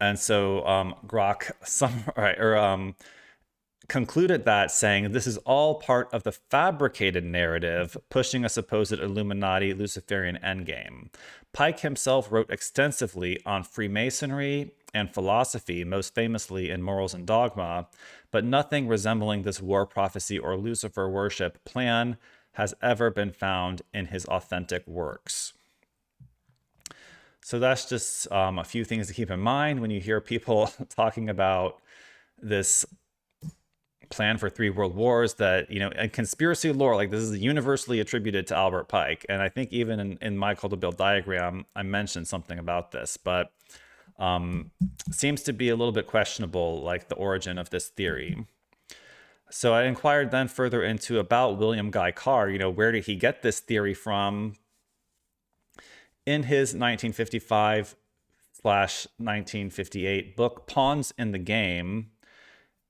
And so Grok concluded that, saying this is all part of the fabricated narrative pushing a supposed Illuminati Luciferian endgame. Pike himself wrote extensively on Freemasonry and philosophy, most famously in Morals and Dogma, but nothing resembling this war prophecy or Lucifer worship plan has ever been found in his authentic works. So that's just a few things to keep in mind when you hear people talking about this plan for 3 world wars, that, and conspiracy lore, like this is universally attributed to Albert Pike. And I think even in my Call to Build diagram, I mentioned something about this, but seems to be a little bit questionable, like the origin of this theory. So I inquired then further into about William Guy Carr, where did he get this theory from? In his 1955/1958 book, Pawns in the Game,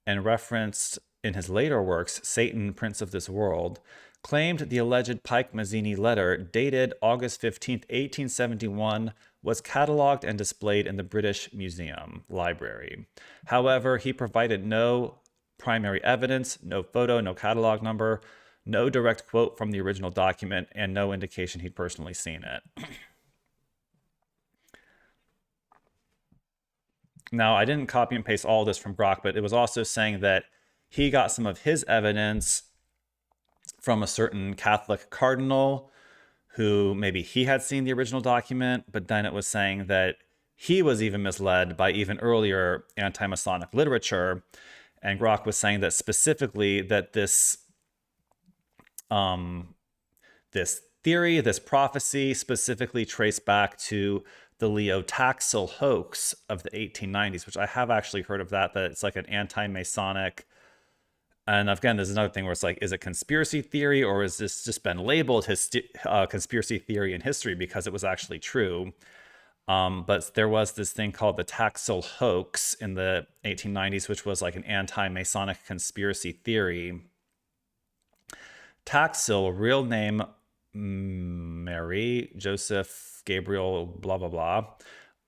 and referenced in his later works, Satan, Prince of This World, claimed the alleged Pike-Mazzini letter, dated August 15th, 1871, was catalogued and displayed in the British Museum Library. However, he provided no primary evidence, no photo, no catalog number, no direct quote from the original document, and no indication he'd personally seen it. Now, I didn't copy and paste all this from Grok, but it was also saying that he got some of his evidence from a certain Catholic cardinal who maybe he had seen the original document, but then it was saying that he was even misled by even earlier anti-Masonic literature. And Grok was saying that specifically that this theory, this prophecy, specifically traced back to the 𝕯𝖚𝖚 hoax of the 1890s, which I have actually heard of that it's like an anti-Masonic. And again, there's another thing where it's like, is it conspiracy theory, or is this just been labeled conspiracy theory in history because it was actually true? But there was this thing called the 𝕯𝖚 hoax in the 1890s, which was like an anti-Masonic conspiracy theory. 𝕯𝖚, real name Mary Joseph Gabriel blah blah blah,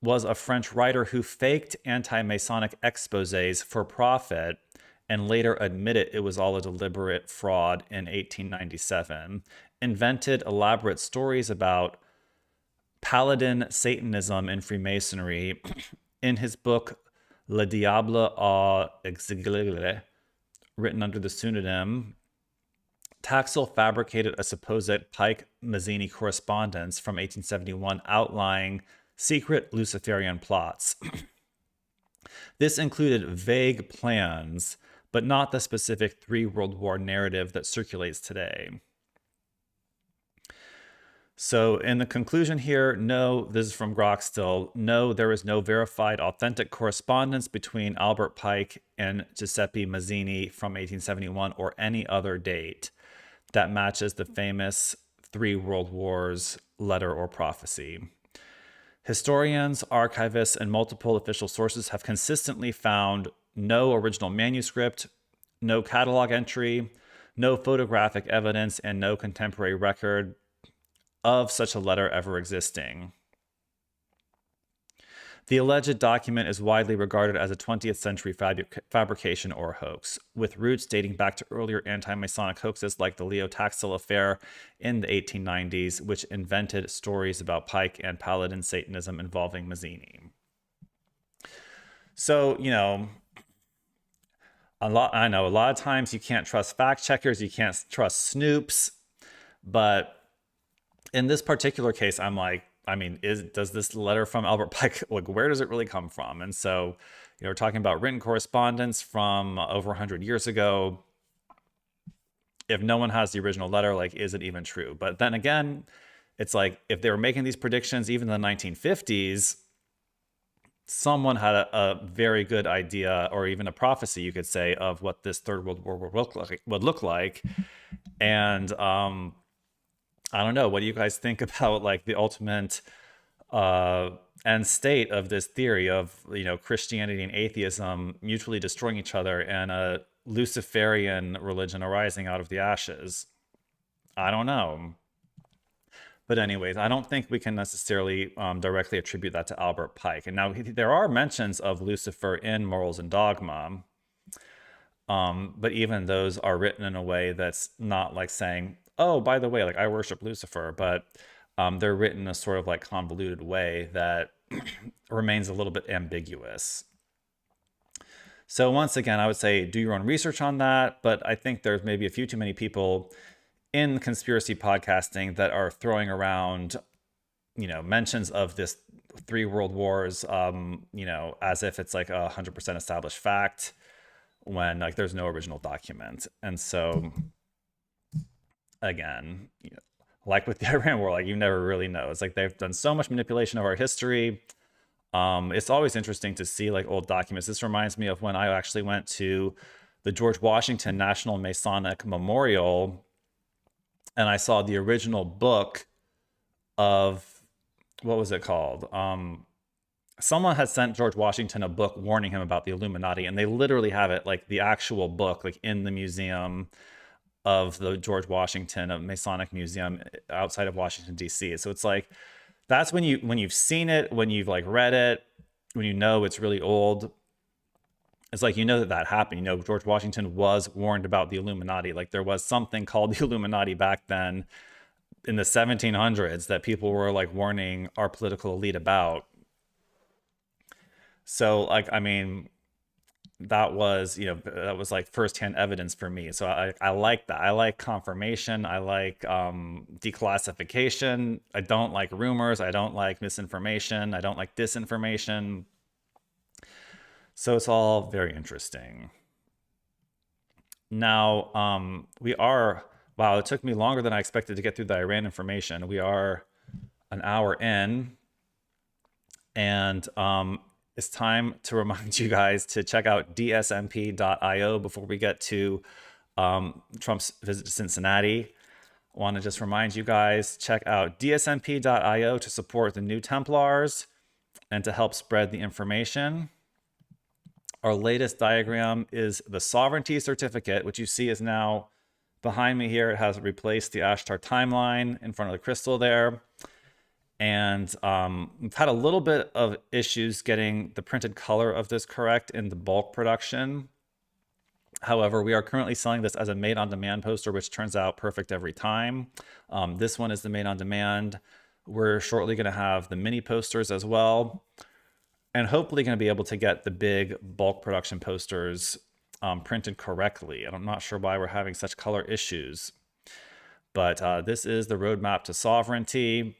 was a French writer who faked anti-Masonic exposés for profit and later admitted it was all a deliberate fraud in 1897, invented elaborate stories about Paladin Satanism and Freemasonry. In his book Le Diable 𝖯𝖚𝖘𝖙, written under the pseudonym, 𝕯𝖚 fabricated a supposed Pike-Mazzini correspondence from 1871 outlining secret Luciferian plots. This included vague plans, but not the specific 3 World War narrative that circulates today. So in the conclusion here, no, this is from Grok still, no, there is no verified authentic correspondence between Albert Pike and Giuseppe Mazzini from 1871 or any other date that matches the famous 3 World Wars letter or prophecy. Historians, archivists, and multiple official sources have consistently found no original manuscript, no catalog entry, no photographic evidence, and no contemporary record of such a letter ever existing. The alleged document is widely regarded as a 20th century fabrication or hoax, with roots dating back to earlier anti-Masonic hoaxes like the 𝕯𝖊𝖚 affair in the 1890s, which invented stories about Pike and Paladin Satanism involving Mazzini. So, you know, I know a lot of times you can't trust fact checkers, you can't trust snoops, but in this particular case, I'm like, I mean, does this letter from Albert Pike, like, where does it really come from? And so, you know, we're talking about written correspondence from over 100 years ago. If no one has the original letter, like, is it even true? But then again, it's like, if they were making these predictions even in the 1950s, someone had a very good idea, or even a prophecy, you could say, of what this Third World War would look like. And I don't know. What do you guys think about, like, the ultimate end state of this theory of, you know, Christianity and atheism mutually destroying each other and a Luciferian religion arising out of the ashes? I don't know. But anyways, I don't think we can necessarily directly attribute that to Albert Pike. And now there are mentions of Lucifer in Morals and Dogma. But even those are written in a way that's not like saying, oh, by the way, like, I worship Lucifer, but they're written in a sort of like convoluted way that remains a little bit ambiguous. So once again, I would say do your own research on that, but I think there's maybe a few too many people in conspiracy podcasting that are throwing around, you know, mentions of this 3 world wars, you know, as if it's like 100% established fact, when like there's no original document. And so again, you know, like with the Iran war, like, you never really know. It's like they've done so much manipulation of our history. It's always interesting to see like old documents. This reminds me of when I actually went to the George Washington National Masonic Memorial, and I saw the original book of, what was it called? Someone had sent George Washington a book warning him about the Illuminati, and they literally have it, like the actual book, like in the museum of the George Washington, a Masonic museum outside of Washington, D.C. So it's like, that's when you've seen it, when you've like read it, when you know it's really old. It's like, you know that happened. You know, George Washington was warned about the Illuminati. Like, there was something called the Illuminati back then in the 1700s that people were like warning our political elite about. So like, I mean, that was, you know, that was like firsthand evidence for me. So I like that. I like confirmation. I like declassification. I don't like rumors. I don't like misinformation. I don't like disinformation. So it's all very interesting. Now, wow, it took me longer than I expected to get through the Iran information. We are an hour in, and it's time to remind you guys to check out dsmp.io before we get to Trump's visit to Cincinnati. I want to just remind you guys, check out dsmp.io to support the new Templars and to help spread the information. Our latest diagram is the sovereignty certificate, which you see is now behind me here. It has replaced the Ashtar timeline in front of the crystal there. And we've had a little bit of issues getting the printed color of this correct in the bulk production. However, we are currently selling this as a made-on-demand poster, which turns out perfect every time. This one is the made-on-demand. We're shortly going to have the mini posters as well, and hopefully going to be able to get the big bulk production posters printed correctly. And I'm not sure why we're having such color issues. But this is the roadmap to sovereignty,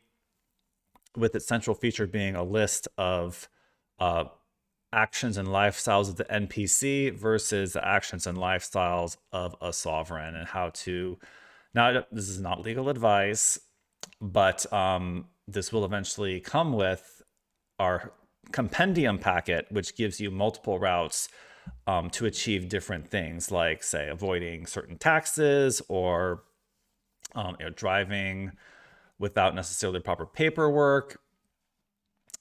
with its central feature being a list of actions and lifestyles of the NPC versus the actions and lifestyles of a sovereign, and how to, now this is not legal advice, but this will eventually come with our compendium packet, which gives you multiple routes to achieve different things, like, say, avoiding certain taxes, or driving without necessarily proper paperwork,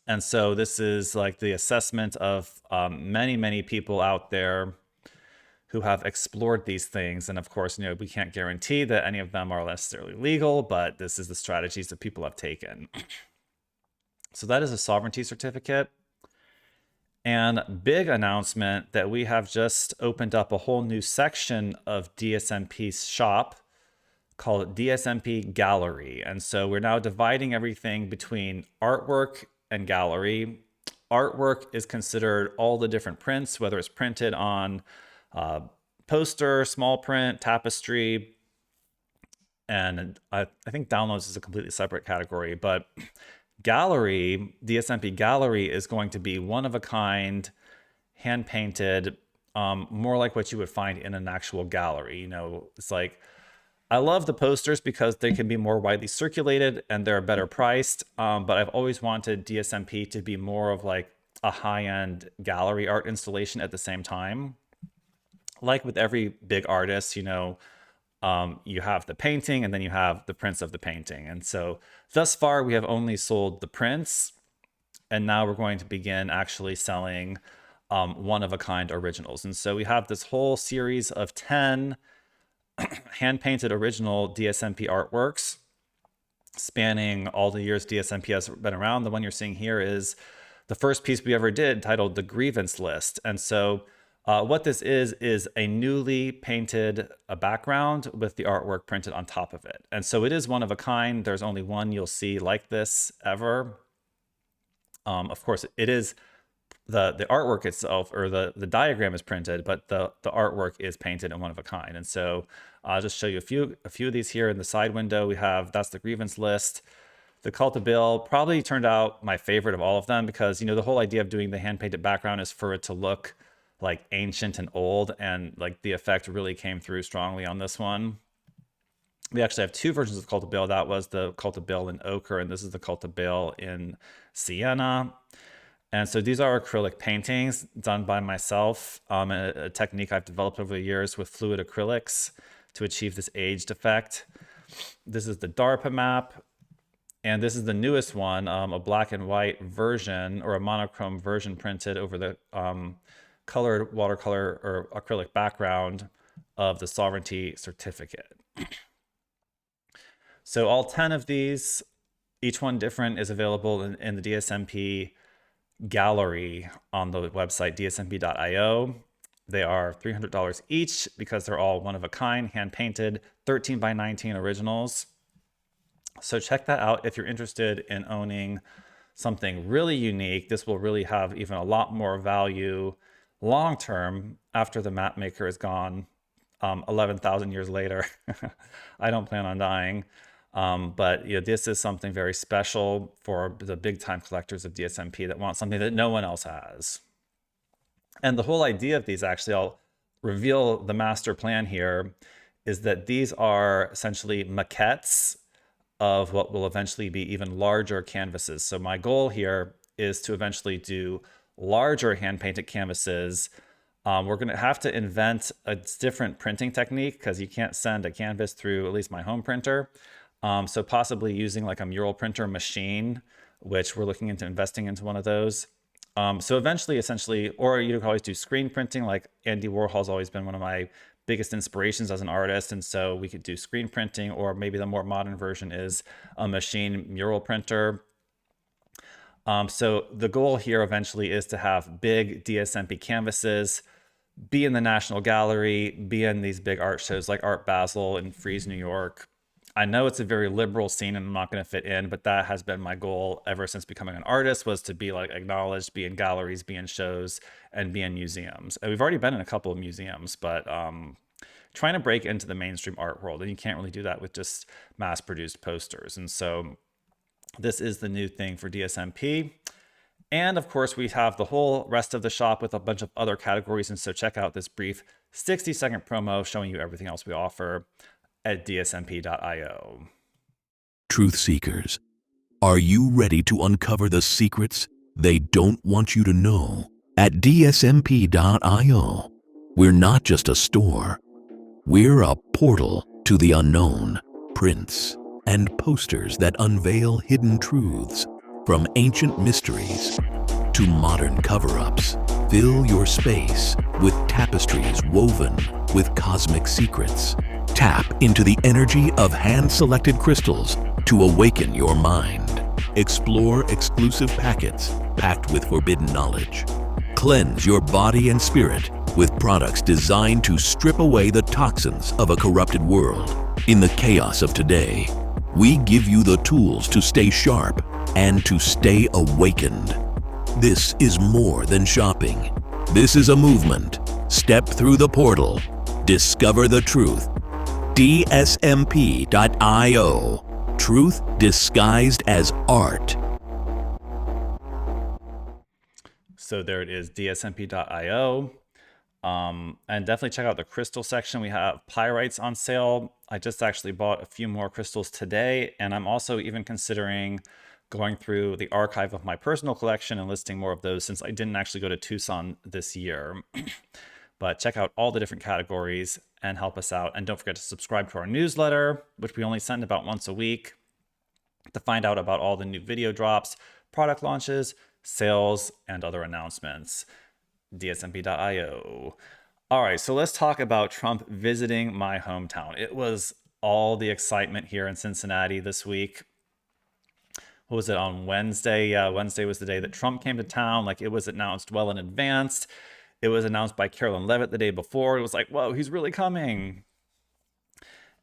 And so this is like the assessment of many, many people out there who have explored these things. And of course, we can't guarantee that any of them are necessarily legal, but this is the strategies that people have taken. So that is a sovereignty certificate. And big announcement that we have just opened up a whole new section of D.S.M.P's shop called D.S.M.P Gallery. And so we're now dividing everything between artwork and gallery. Artwork is considered all the different prints, whether it's printed on poster, small print, tapestry, and I think downloads is a completely separate category, but gallery, D.S.M.P Gallery is going to be one of a kind, hand painted, more like what you would find in an actual gallery. It's like, I love the posters because they can be more widely circulated and they're better priced. But I've always wanted D.S.M.P to be more of like a high-end gallery art installation at the same time. Like with every big artist, you have the painting and then you have the prints of the painting. And so thus far, we have only sold the prints. And now we're going to begin actually selling one-of-a-kind originals. And so we have this whole series of 10 hand-painted original D.S.M.P artworks spanning all the years D.S.M.P has been around. The one you're seeing here is the first piece we ever did, titled The Grievance List. And so what this is a newly painted background with the artwork printed on top of it. And so it is one of a kind. There's only one you'll see like this ever. Of course, it is the artwork itself, or the diagram is printed, but the artwork is painted in one of a kind. And so I'll just show you a few of these here in the side window. That's the Grievance List. The 𝖁𝖚 probably turned out my favorite of all of them because, the whole idea of doing the hand-painted background is for it to look like ancient and old, and like the effect really came through strongly on this one. We actually have two versions of 𝖁𝖚. That was the 𝖁𝖚 in ochre, and this is the 𝖁𝖚 in sienna. And so these are acrylic paintings done by myself, a technique I've developed over the years with fluid acrylics to achieve this aged effect. This is the D.S.M.P map, and this is the newest one, a black and white version, or a monochrome version printed over the colored watercolor or acrylic background of the sovereignty certificate. So all 10 of these, each one different, is available in the D.S.M.P gallery on the website dsmp.io. They are $300 each because they're all one of a kind, hand painted, 13 by 19 originals. So check that out if you're interested in owning something really unique. This will really have even a lot more value long term after the map maker is gone 11,000 years later. I don't plan on dying. But this is something very special for the big time collectors of D.S.M.P that want something that no one else has. And the whole idea of these, actually, I'll reveal the master plan here, is that these are essentially maquettes of what will eventually be even larger canvases. So my goal here is to eventually do larger hand-painted canvases. We're going to have to invent a different printing technique because you can't send a canvas through at least my home printer. So possibly using like a mural printer machine, which we're looking into investing into one of those. So eventually, essentially, or you could always do screen printing. Like Andy Warhol's always been one of my biggest inspirations as an artist. And so we could do screen printing, or maybe the more modern version is a machine mural printer. So the goal here eventually is to have big D.S.M.P canvases, be in the National Gallery, be in these big art shows like Art Basel in Frieze, New York. I know it's a very liberal scene and I'm not going to fit in, but that has been my goal ever since becoming an artist, was to be like acknowledged, be in galleries, be in shows, and be in museums. And we've already been in a couple of museums, but trying to break into the mainstream art world, and you can't really do that with just mass-produced posters. And so this is the new thing for D.S.M.P. And of course, we have the whole rest of the shop with a bunch of other categories. And so check out this brief 60-second promo showing you everything else we offer at dsmp.io. Truth seekers, are you ready to uncover the secrets they don't want you to know? At dsmp.io, we're not just a store. We're a portal to the unknown, prints and posters that unveil hidden truths, From ancient mysteries to modern cover-ups, fill your space with tapestries woven with cosmic secrets. Tap into the energy of hand-selected crystals to awaken your mind. Explore exclusive packets packed with forbidden knowledge. Cleanse your body and spirit with products designed to strip away the toxins of a corrupted world. In the chaos of today, we give you the tools to stay sharp and to stay awakened. This is more than shopping. This is a movement. Step through the portal. Discover the truth. dsmp.io. Truth disguised as art. So there it is, dsmp.io. And definitely check out the crystal section. We have pyrites on sale. I just actually bought a few more crystals today, and I'm also even considering going through the archive of my personal collection and listing more of those, since I didn't actually go to Tucson this year. But check out all the different categories and help us out. And don't forget to subscribe to our newsletter, which we only send about once a week, to find out about all the new video drops, product launches, sales, and other announcements. dsmp.io. All right, so let's talk about Trump visiting my hometown. It was all the excitement here in Cincinnati this week. What was it, on Wednesday? Yeah, Wednesday was the day that Trump came to town. Like, it was announced well in advance. It was announced by Harland the day before. It was like, whoa, he's really coming.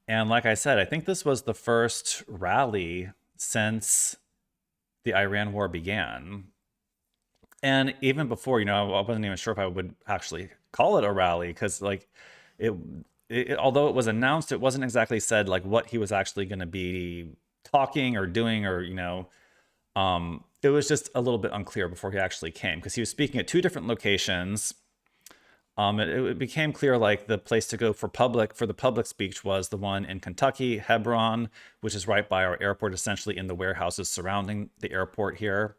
And like I said, I think this was the first rally since the Iran war began. And even before, you know, I wasn't even sure if I would actually call it a rally, because like although it was announced, it wasn't exactly said like what he was actually going to be talking or doing, or, you know, it was just a little bit unclear before he actually came, because he was speaking at two different locations. It became clear like the place to go for the public speech was the one in Kentucky, Hebron, which is right by our airport, essentially in the warehouses surrounding the airport here.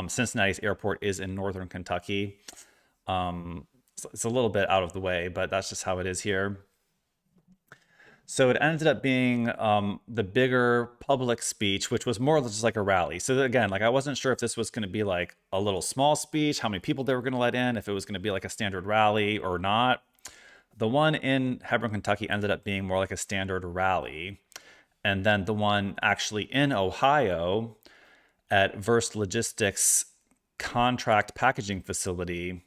Cincinnati's airport is in northern Kentucky. So it's a little bit out of the way, but that's just how it is here. So it ended up being the bigger public speech, which was more just like a rally. So again, like I wasn't sure if this was going to be like a little small speech, how many people they were going to let in, if it was going to be like a standard rally or not. The one in Hebron, Kentucky ended up being more like a standard rally. And then the one actually in Ohio at Verst Logistics contract packaging facility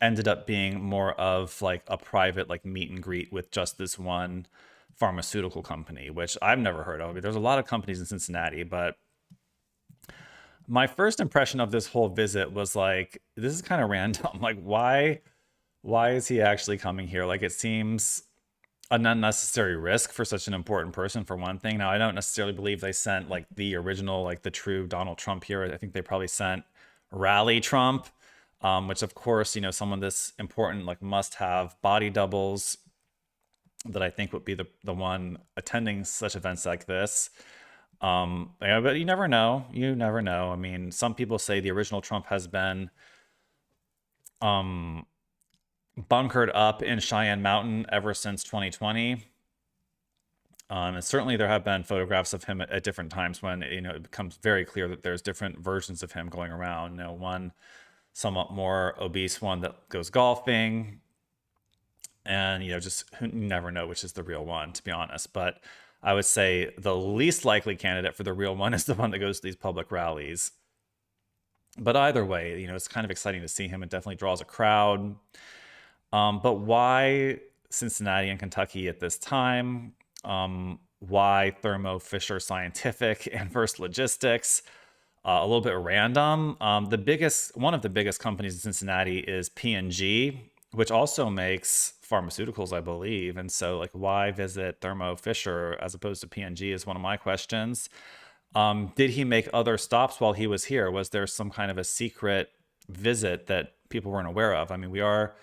ended up being more of like a private like meet and greet with just this one pharmaceutical company, which I've never heard of. There's a lot of companies in Cincinnati, but my first impression of this whole visit was like, this is kind of random. Like, why is he actually coming here? Like, it seems an unnecessary risk for such an important person, for one thing. Now, I don't necessarily believe they sent like the original, like the true Donald Trump here. I think they probably sent Rally Trump, which of course, you know, someone this important like must have body doubles that I think would be the one attending such events like this. Yeah, but you never know. You never know. I mean, some people say the original Trump has been bunkered up in Cheyenne Mountain ever since 2020. And certainly there have been photographs of him at different times when, you know, it becomes very clear that there's different versions of him going around. You know, one somewhat more obese one that goes golfing, and, you know, just you never know which is the real one, to be honest. But I would say the least likely candidate for the real one is the one that goes to these public rallies. But either way, you know, it's kind of exciting to see him. It definitely draws a crowd. But why Cincinnati and Kentucky at this time? Why Thermo Fisher Scientific and Verst Logistics? A little bit random. One of the biggest companies in Cincinnati is P&G, which also makes pharmaceuticals, I believe. And so, like, why visit Thermo Fisher as opposed to P&G is one of my questions. Did he make other stops while he was here? Was there some kind of a secret visit that people weren't aware of? I mean, we are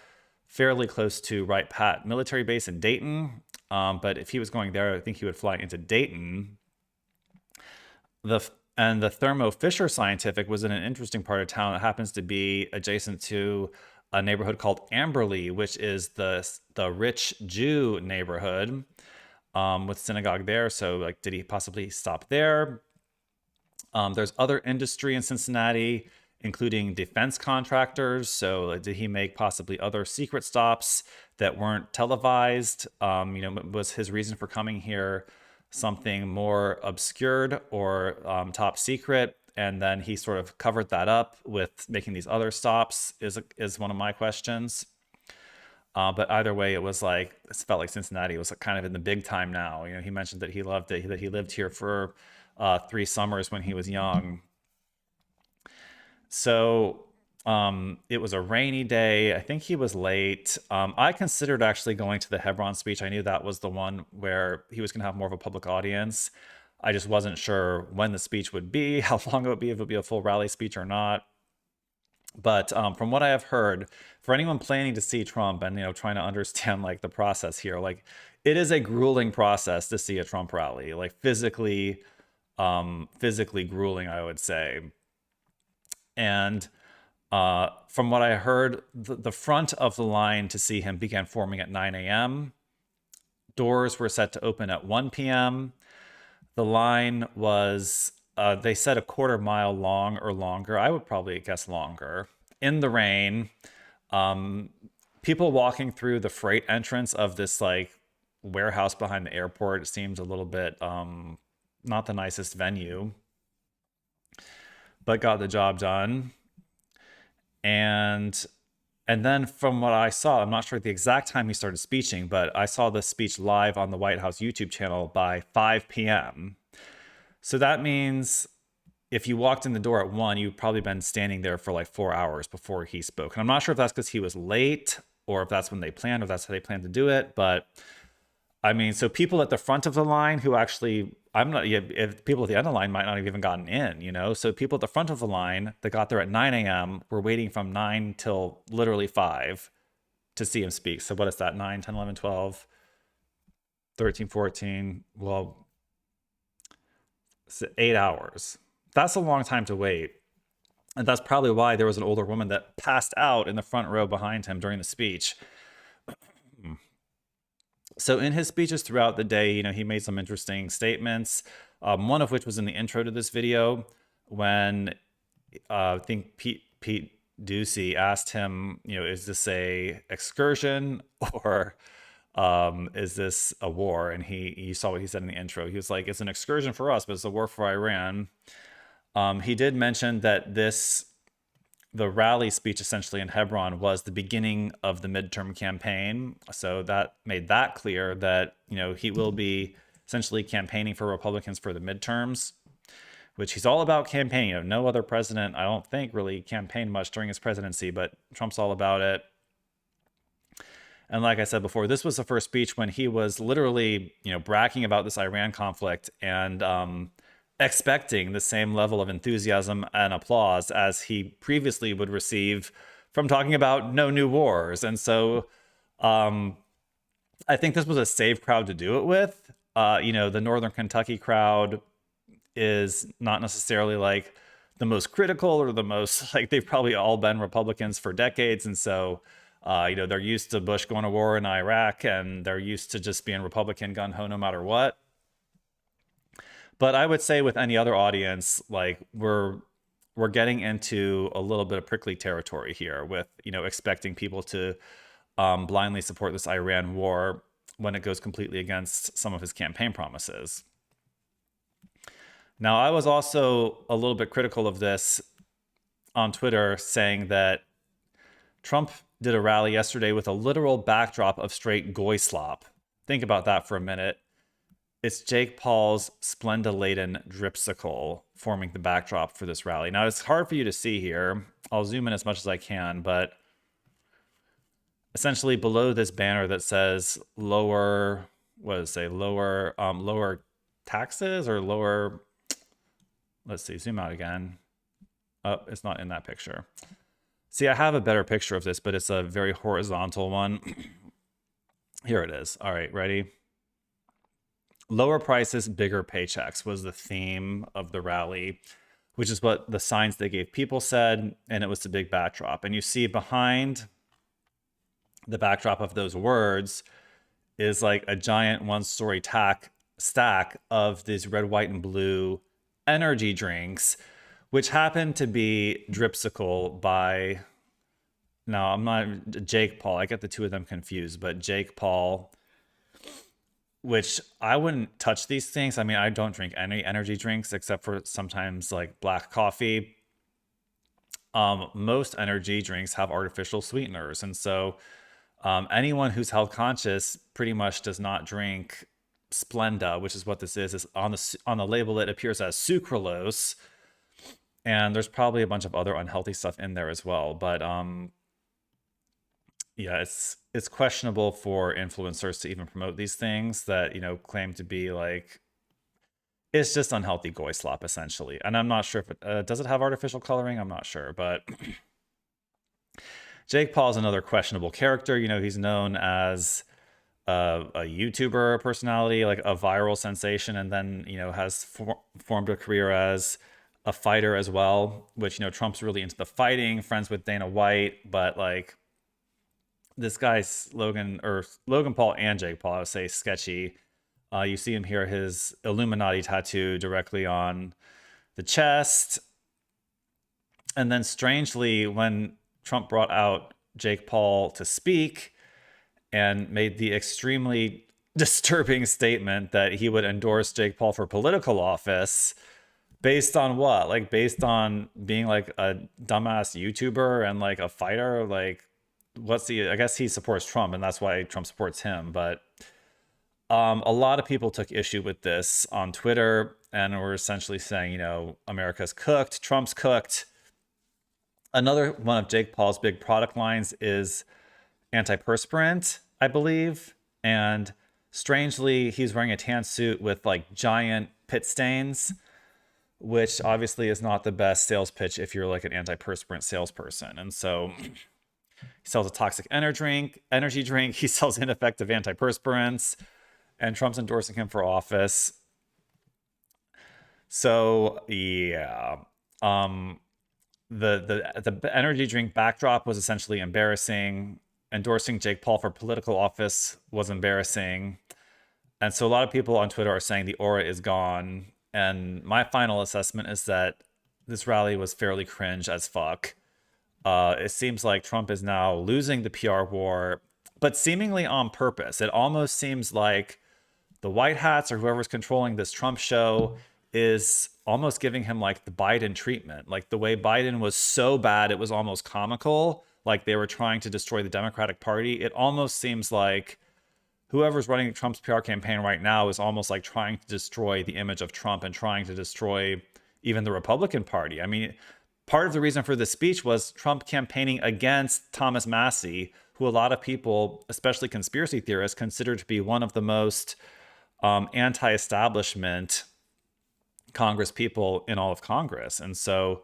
fairly close to Wright Pat military base in Dayton. But if he was going there, I think he would fly into Dayton. The Thermo Fisher Scientific was in an interesting part of town. It happens to be adjacent to a neighborhood called Amberley, which is the rich Jew neighborhood with synagogue there. So, like, did he possibly stop there? There's other industry in Cincinnati, including defense contractors. So did he make possibly other secret stops that weren't televised? Was his reason for coming here something more obscured or top secret? And then he sort of covered that up with making these other stops is one of my questions. But either way, it felt like Cincinnati was kind of in the big time now. He mentioned that he loved it, that he lived here for 3 summers when he was young. So it was a rainy day. I think he was late. I considered actually going to the Hebron speech. I knew that was the one where he was going to have more of a public audience. I just wasn't sure when the speech would be, how long it would be, if it would be a full rally speech or not. But from what I have heard, for anyone planning to see Trump and trying to understand like the process here, like it is a grueling process to see a Trump rally, like physically grueling, I would say. And from what I heard, the front of the line to see him began forming at 9 a.m. Doors were set to open at 1 p.m. The line was, they said, a quarter mile long or longer. I would probably guess longer. In the rain, people walking through the freight entrance of this like warehouse behind the airport seemed a little bit not the nicest venue, but got the job done. And then from what I saw, I'm not sure the exact time he started speeching, but I saw the speech live on the White House YouTube channel by 5 p.m. So that means if you walked in the door at 1, you've probably been standing there for like 4 hours before he spoke. And I'm not sure if that's because he was late or if that's when they planned or if that's how they planned to do it. But I mean, so people at the front of the line who actually, if people at the end of the line might not have even gotten in, So people at the front of the line that got there at 9 a.m. were waiting from 9 till literally 5 to see him speak. So what is that? 9, 10, 11, 12, 13, 14. Well, 8 hours. That's a long time to wait. And that's probably why there was an older woman that passed out in the front row behind him during the speech. So in his speeches throughout the day, he made some interesting statements, one of which was in the intro to this video when I think Pete Ducey asked him, is this a excursion or is this a war? And you saw what he said in the intro. He was like, it's an excursion for us, but it's a war for Iran. He did mention that the rally speech essentially in Hebron was the beginning of the midterm campaign. So that made that clear that, he will be essentially campaigning for Republicans for the midterms, which he's all about campaigning. No other president, I don't think, really campaigned much during his presidency, but Trump's all about it. And like I said before, this was the first speech when he was literally, bragging about this Iran conflict and expecting the same level of enthusiasm and applause as he previously would receive from talking about no new wars. And so I think this was a safe crowd to do it with. The Northern Kentucky crowd is not necessarily like the most critical or the most, like, they've probably all been Republicans for decades. And so, they're used to Bush going to war in Iraq and they're used to just being Republican gung-ho no matter what. But I would say with any other audience, like we're getting into a little bit of prickly territory here with, expecting people to blindly support this Iran war when it goes completely against some of his campaign promises. Now, I was also a little bit critical of this on Twitter, saying that Trump did a rally yesterday with a literal backdrop of straight goy slop. Think about that for a minute. It's Jake Paul's 𝕯𝖚𝖚 𝖁𝖚𝖚 forming the backdrop for this rally. Now, it's hard for you to see here. I'll zoom in as much as I can, but essentially below this banner that says lower taxes or lower, let's see, zoom out again. Oh, it's not in that picture. See, I have a better picture of this, but it's a very horizontal one. Here it is. All right, ready? Lower prices, bigger paychecks was the theme of the rally, which is what the signs they gave people said, and it was the big backdrop. And you see behind the backdrop of those words is like a giant one-story stack of these red, white, and blue energy drinks, which happen to be 𝕯𝖊𝖚𝖘 by, no, I'm not, Jake Paul. I get the two of them confused, but Jake Paul, which I wouldn't touch these things. I mean, I don't drink any energy drinks except for sometimes like black coffee. Most energy drinks have artificial sweeteners. And so anyone who's health conscious pretty much does not drink Splenda, which is what this is on the label. It appears as sucralose, and there's probably a bunch of other unhealthy stuff in there as well. But yeah, it's questionable for influencers to even promote these things that, you know, claim to be like, it's just unhealthy goy slop essentially. And I'm not sure if it does it have artificial coloring. I'm not sure, but Jake Paul is another questionable character. You know, he's known as a YouTuber personality, like a viral sensation, and then, you know, has formed a career as a fighter as well, which, you know, Trump's really into the fighting, friends with Dana White, but like this guy's Logan Paul and Jake Paul, I would say, sketchy. You see him here, his Illuminati tattoo directly on the chest. And then strangely, when Trump brought out Jake Paul to speak and made the extremely disturbing statement that he would endorse Jake Paul for political office, based on what? Like, based on being like a dumbass YouTuber and like a fighter? Like, I guess he supports Trump and that's why Trump supports him. But a lot of people took issue with this on Twitter and were essentially saying, you know, America's cooked, Trump's cooked. Another one of Jake Paul's big product lines is antiperspirant, I believe. And strangely, he's wearing a tan suit with like giant pit stains, which obviously is not the best sales pitch if you're like an antiperspirant salesperson. And so he sells a toxic energy drink. He sells ineffective antiperspirants, and Trump's endorsing him for office. So yeah, the energy drink backdrop was essentially embarrassing. Endorsing Jake Paul for political office was embarrassing. And so a lot of people on Twitter are saying the aura is gone. And my final assessment is that this rally was fairly cringe as fuck. It seems like Trump is now losing the PR war, but seemingly on purpose. It almost seems like the White Hats or whoever's controlling this Trump show is almost giving him like the Biden treatment. Like the way Biden was so bad, it was almost comical. Like they were trying to destroy the Democratic Party. It almost seems like whoever's running Trump's PR campaign right now is almost like trying to destroy the image of Trump and trying to destroy even the Republican Party. I mean, part of the reason for this speech was Trump campaigning against Thomas Massie, who a lot of people, especially conspiracy theorists, consider to be one of the most anti-establishment Congress people in all of Congress. And so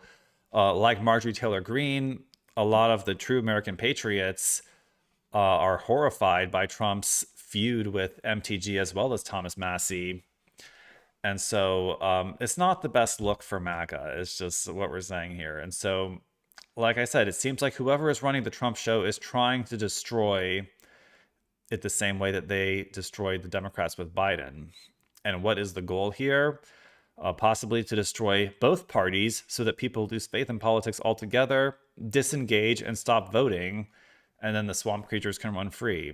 like Marjorie Taylor Greene, a lot of the true American patriots are horrified by Trump's feud with MTG as well as Thomas Massie. And so it's not the best look for MAGA. It's just what we're saying here. And so, like I said, it seems like whoever is running the Trump show is trying to destroy it the same way that they destroyed the Democrats with Biden. And what is the goal here? Possibly to destroy both parties so that people lose faith in politics altogether, disengage, and stop voting, and then the swamp creatures can run free.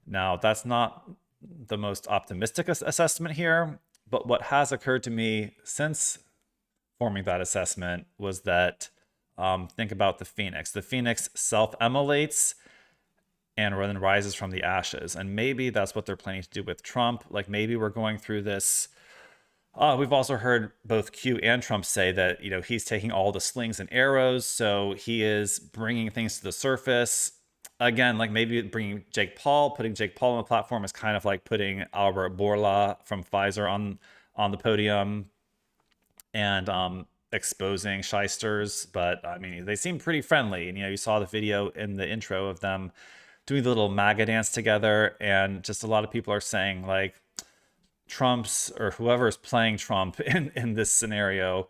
Now, that's not the most optimistic assessment here, but what has occurred to me since forming that assessment was that think about the Phoenix. The Phoenix self-immolates and then rises from the ashes. And maybe that's what they're planning to do with Trump. Like maybe we're going through this. We've also heard both Q and Trump say that, you know, he's taking all the slings and arrows. So he is bringing things to the surface. Again, like maybe bringing Jake Paul, putting Jake Paul on the platform is kind of like putting Albert Bourla from Pfizer on the podium and exposing shysters. But I mean, they seem pretty friendly. And, you know, you saw the video in the intro of them doing the little MAGA dance together. And just a lot of people are saying like Trump's or whoever is playing Trump in this scenario,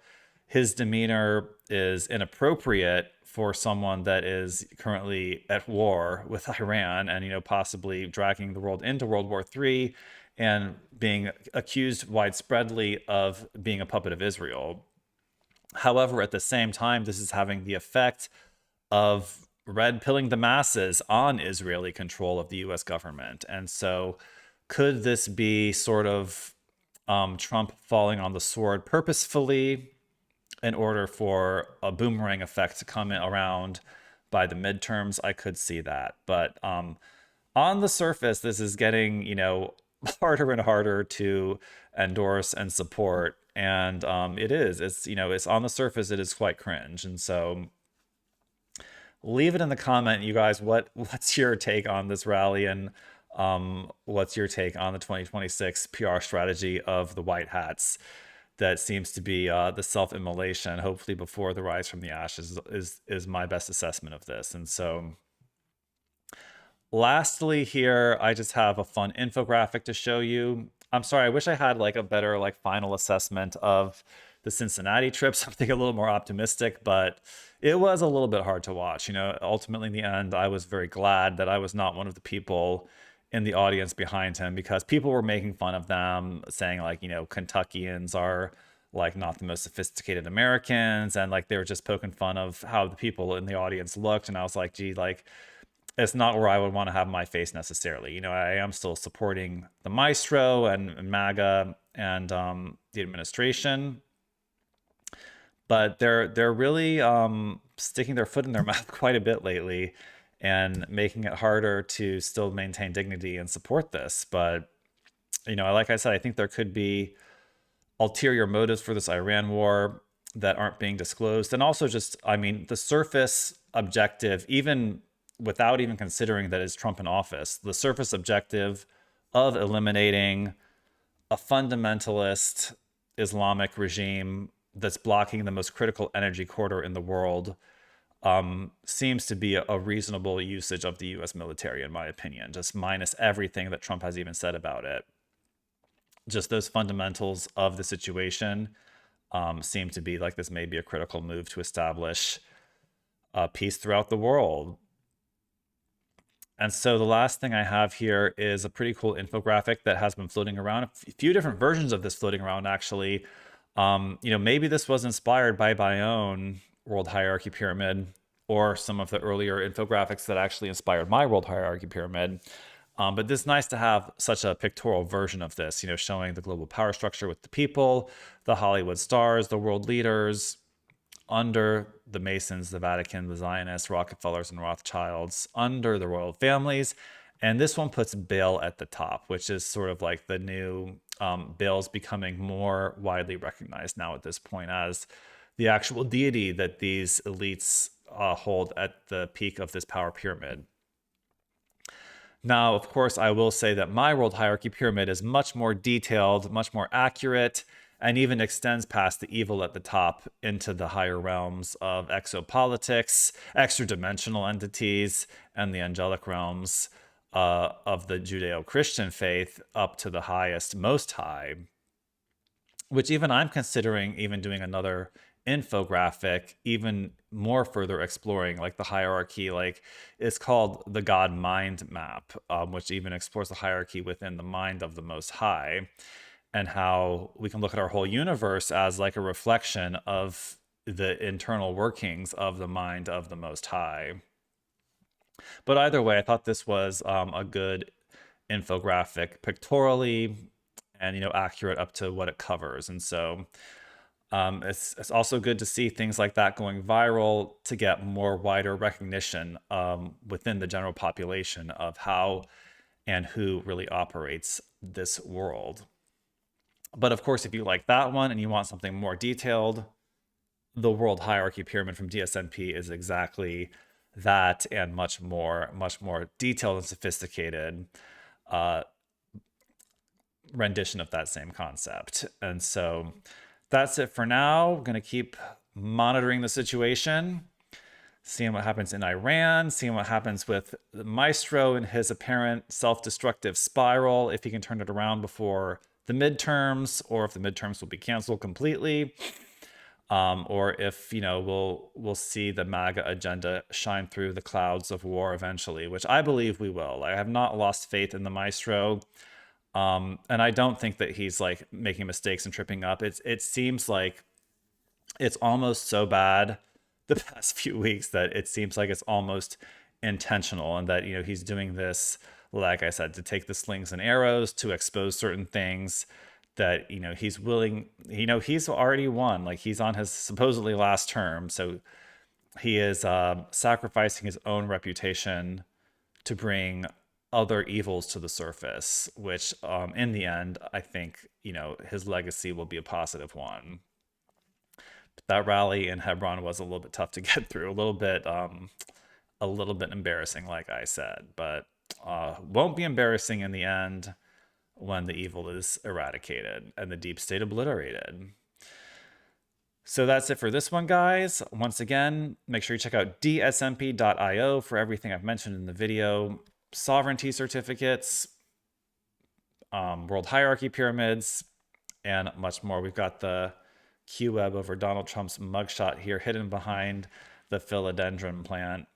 his demeanor is inappropriate for someone that is currently at war with Iran and, possibly dragging the world into World War III and being accused widespreadly of being a puppet of Israel. However, at the same time, this is having the effect of red pilling the masses on Israeli control of the US government. And so could this be sort of Trump falling on the sword purposefully in order for a boomerang effect to come around by the midterms? I could see that. But on the surface, this is getting, harder and harder to endorse and support. And it's on the surface, it is quite cringe. And so leave it in the comment, you guys, what's your take on this rally, and what's your take on the 2026 PR strategy of the white hats? That seems to be the self-immolation, hopefully before the rise from the ashes, is my best assessment of this. And so lastly here, I just have a fun infographic to show you. I'm sorry, I wish I had like a better final assessment of the Cincinnati trip, something a little more optimistic, but it was a little bit hard to watch. Ultimately in the end, I was very glad that I was not one of the people in the audience behind him, because people were making fun of them, saying Kentuckians are not the most sophisticated Americans, and they were just poking fun of how the people in the audience looked. And I was like, gee, it's not where I would want to have my face necessarily. I am still supporting the Maestro and MAGA and the administration, but they're really sticking their foot in their mouth quite a bit lately, and making it harder to still maintain dignity and support this. But, like I said, I think there could be ulterior motives for this Iran war that aren't being disclosed. And also just, the surface objective, even without even considering that is Trump in office, the surface objective of eliminating a fundamentalist Islamic regime that's blocking the most critical energy corridor in the world seems to be a reasonable usage of the U.S. military, in my opinion, just minus everything that Trump has even said about it. Just those fundamentals of the situation seem to be this may be a critical move to establish peace throughout the world. And so the last thing I have here is a pretty cool infographic that has been floating around, a few different versions of this floating around, actually. Maybe this was inspired by my own world hierarchy pyramid, or some of the earlier infographics that actually inspired my world hierarchy pyramid. But it's nice to have such a pictorial version of this, showing the global power structure with the people, the Hollywood stars, the world leaders, under the Masons, the Vatican, the Zionists, Rockefellers, and Rothschilds, under the royal families. And this one puts Baal at the top, which is sort of the new Baal's becoming more widely recognized now at this point as the actual deity that these elites hold at the peak of this power pyramid. Now, of course, I will say that my world hierarchy pyramid is much more detailed, much more accurate, and even extends past the evil at the top into the higher realms of exopolitics, extra-dimensional entities, and the angelic realms of the Judeo-Christian faith, up to the highest, most high, which even I'm considering even doing another infographic, even more further exploring the hierarchy. It's called the God Mind Map, which even explores the hierarchy within the mind of the Most High, and how we can look at our whole universe as a reflection of the internal workings of the mind of the Most High. But either way, I thought this was a good infographic pictorially and, accurate up to what it covers. And so it's also good to see things like that going viral to get more wider recognition within the general population of how and who really operates this world. But of course, if you like that one and you want something more detailed, the world hierarchy pyramid from D.S.M.P is exactly that, and much more detailed and sophisticated rendition of that same concept. And so that's it for now. I'm going to keep monitoring the situation, seeing what happens in Iran, seeing what happens with the Maestro and his apparent self-destructive spiral, if he can turn it around before the midterms, or if the midterms will be canceled completely. or if, we'll see the MAGA agenda shine through the clouds of war eventually, which I believe we will. I have not lost faith in the Maestro. And I don't think that he's like making mistakes and tripping up. It seems like it's almost so bad the past few weeks that it seems like it's almost intentional, and that, he's doing this, like I said, to take the slings and arrows, to expose certain things that, he's willing, he's already won. Like, he's on his supposedly last term. So he is sacrificing his own reputation to bring other evils to the surface, which in the end, I think, his legacy will be a positive one. That rally in Hebron was a little bit tough to get through, a little bit embarrassing, like I said, but won't be embarrassing in the end when the evil is eradicated and the deep state obliterated. So that's it for this one, guys. Once again, make sure you check out dsmp.io for everything I've mentioned in the video. Sovereignty certificates, world hierarchy pyramids, and much more. We've got the QWeb over Donald Trump's mugshot here hidden behind the philodendron plant.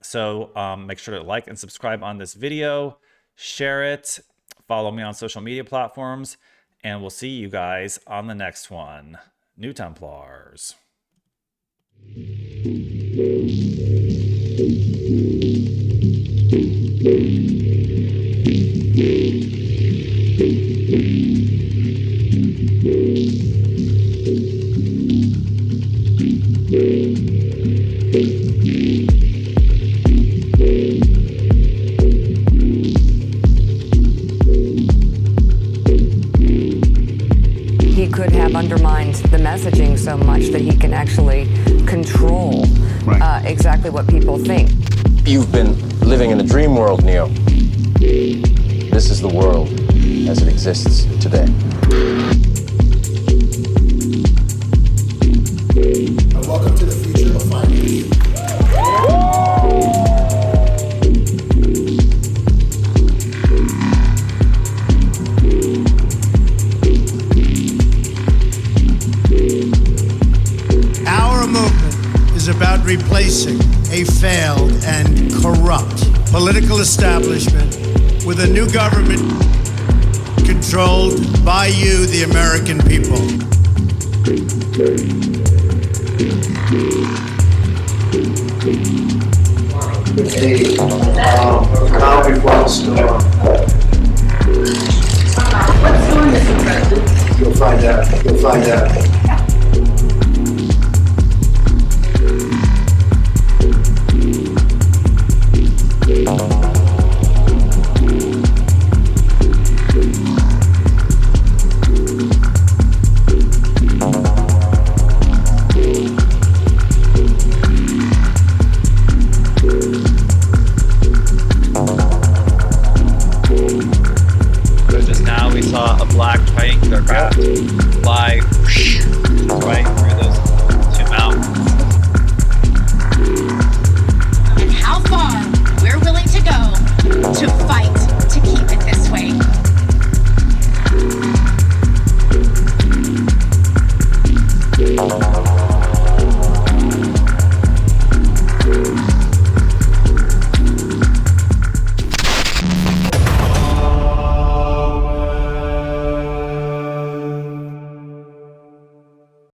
So make sure to like and subscribe on this video, share it, follow me on social media platforms, and we'll see you guys on the next one. New Templars. He could have undermined the messaging so much that he can actually control exactly what people think. You've been living in a dream world, Neo. This is the world as it exists today. Welcome to the future of finance. Our movement is about replacing a failed and corrupt political establishment with a new government controlled by you, the American people. Calm before the storm. What's going on, Mr. President? You'll find out.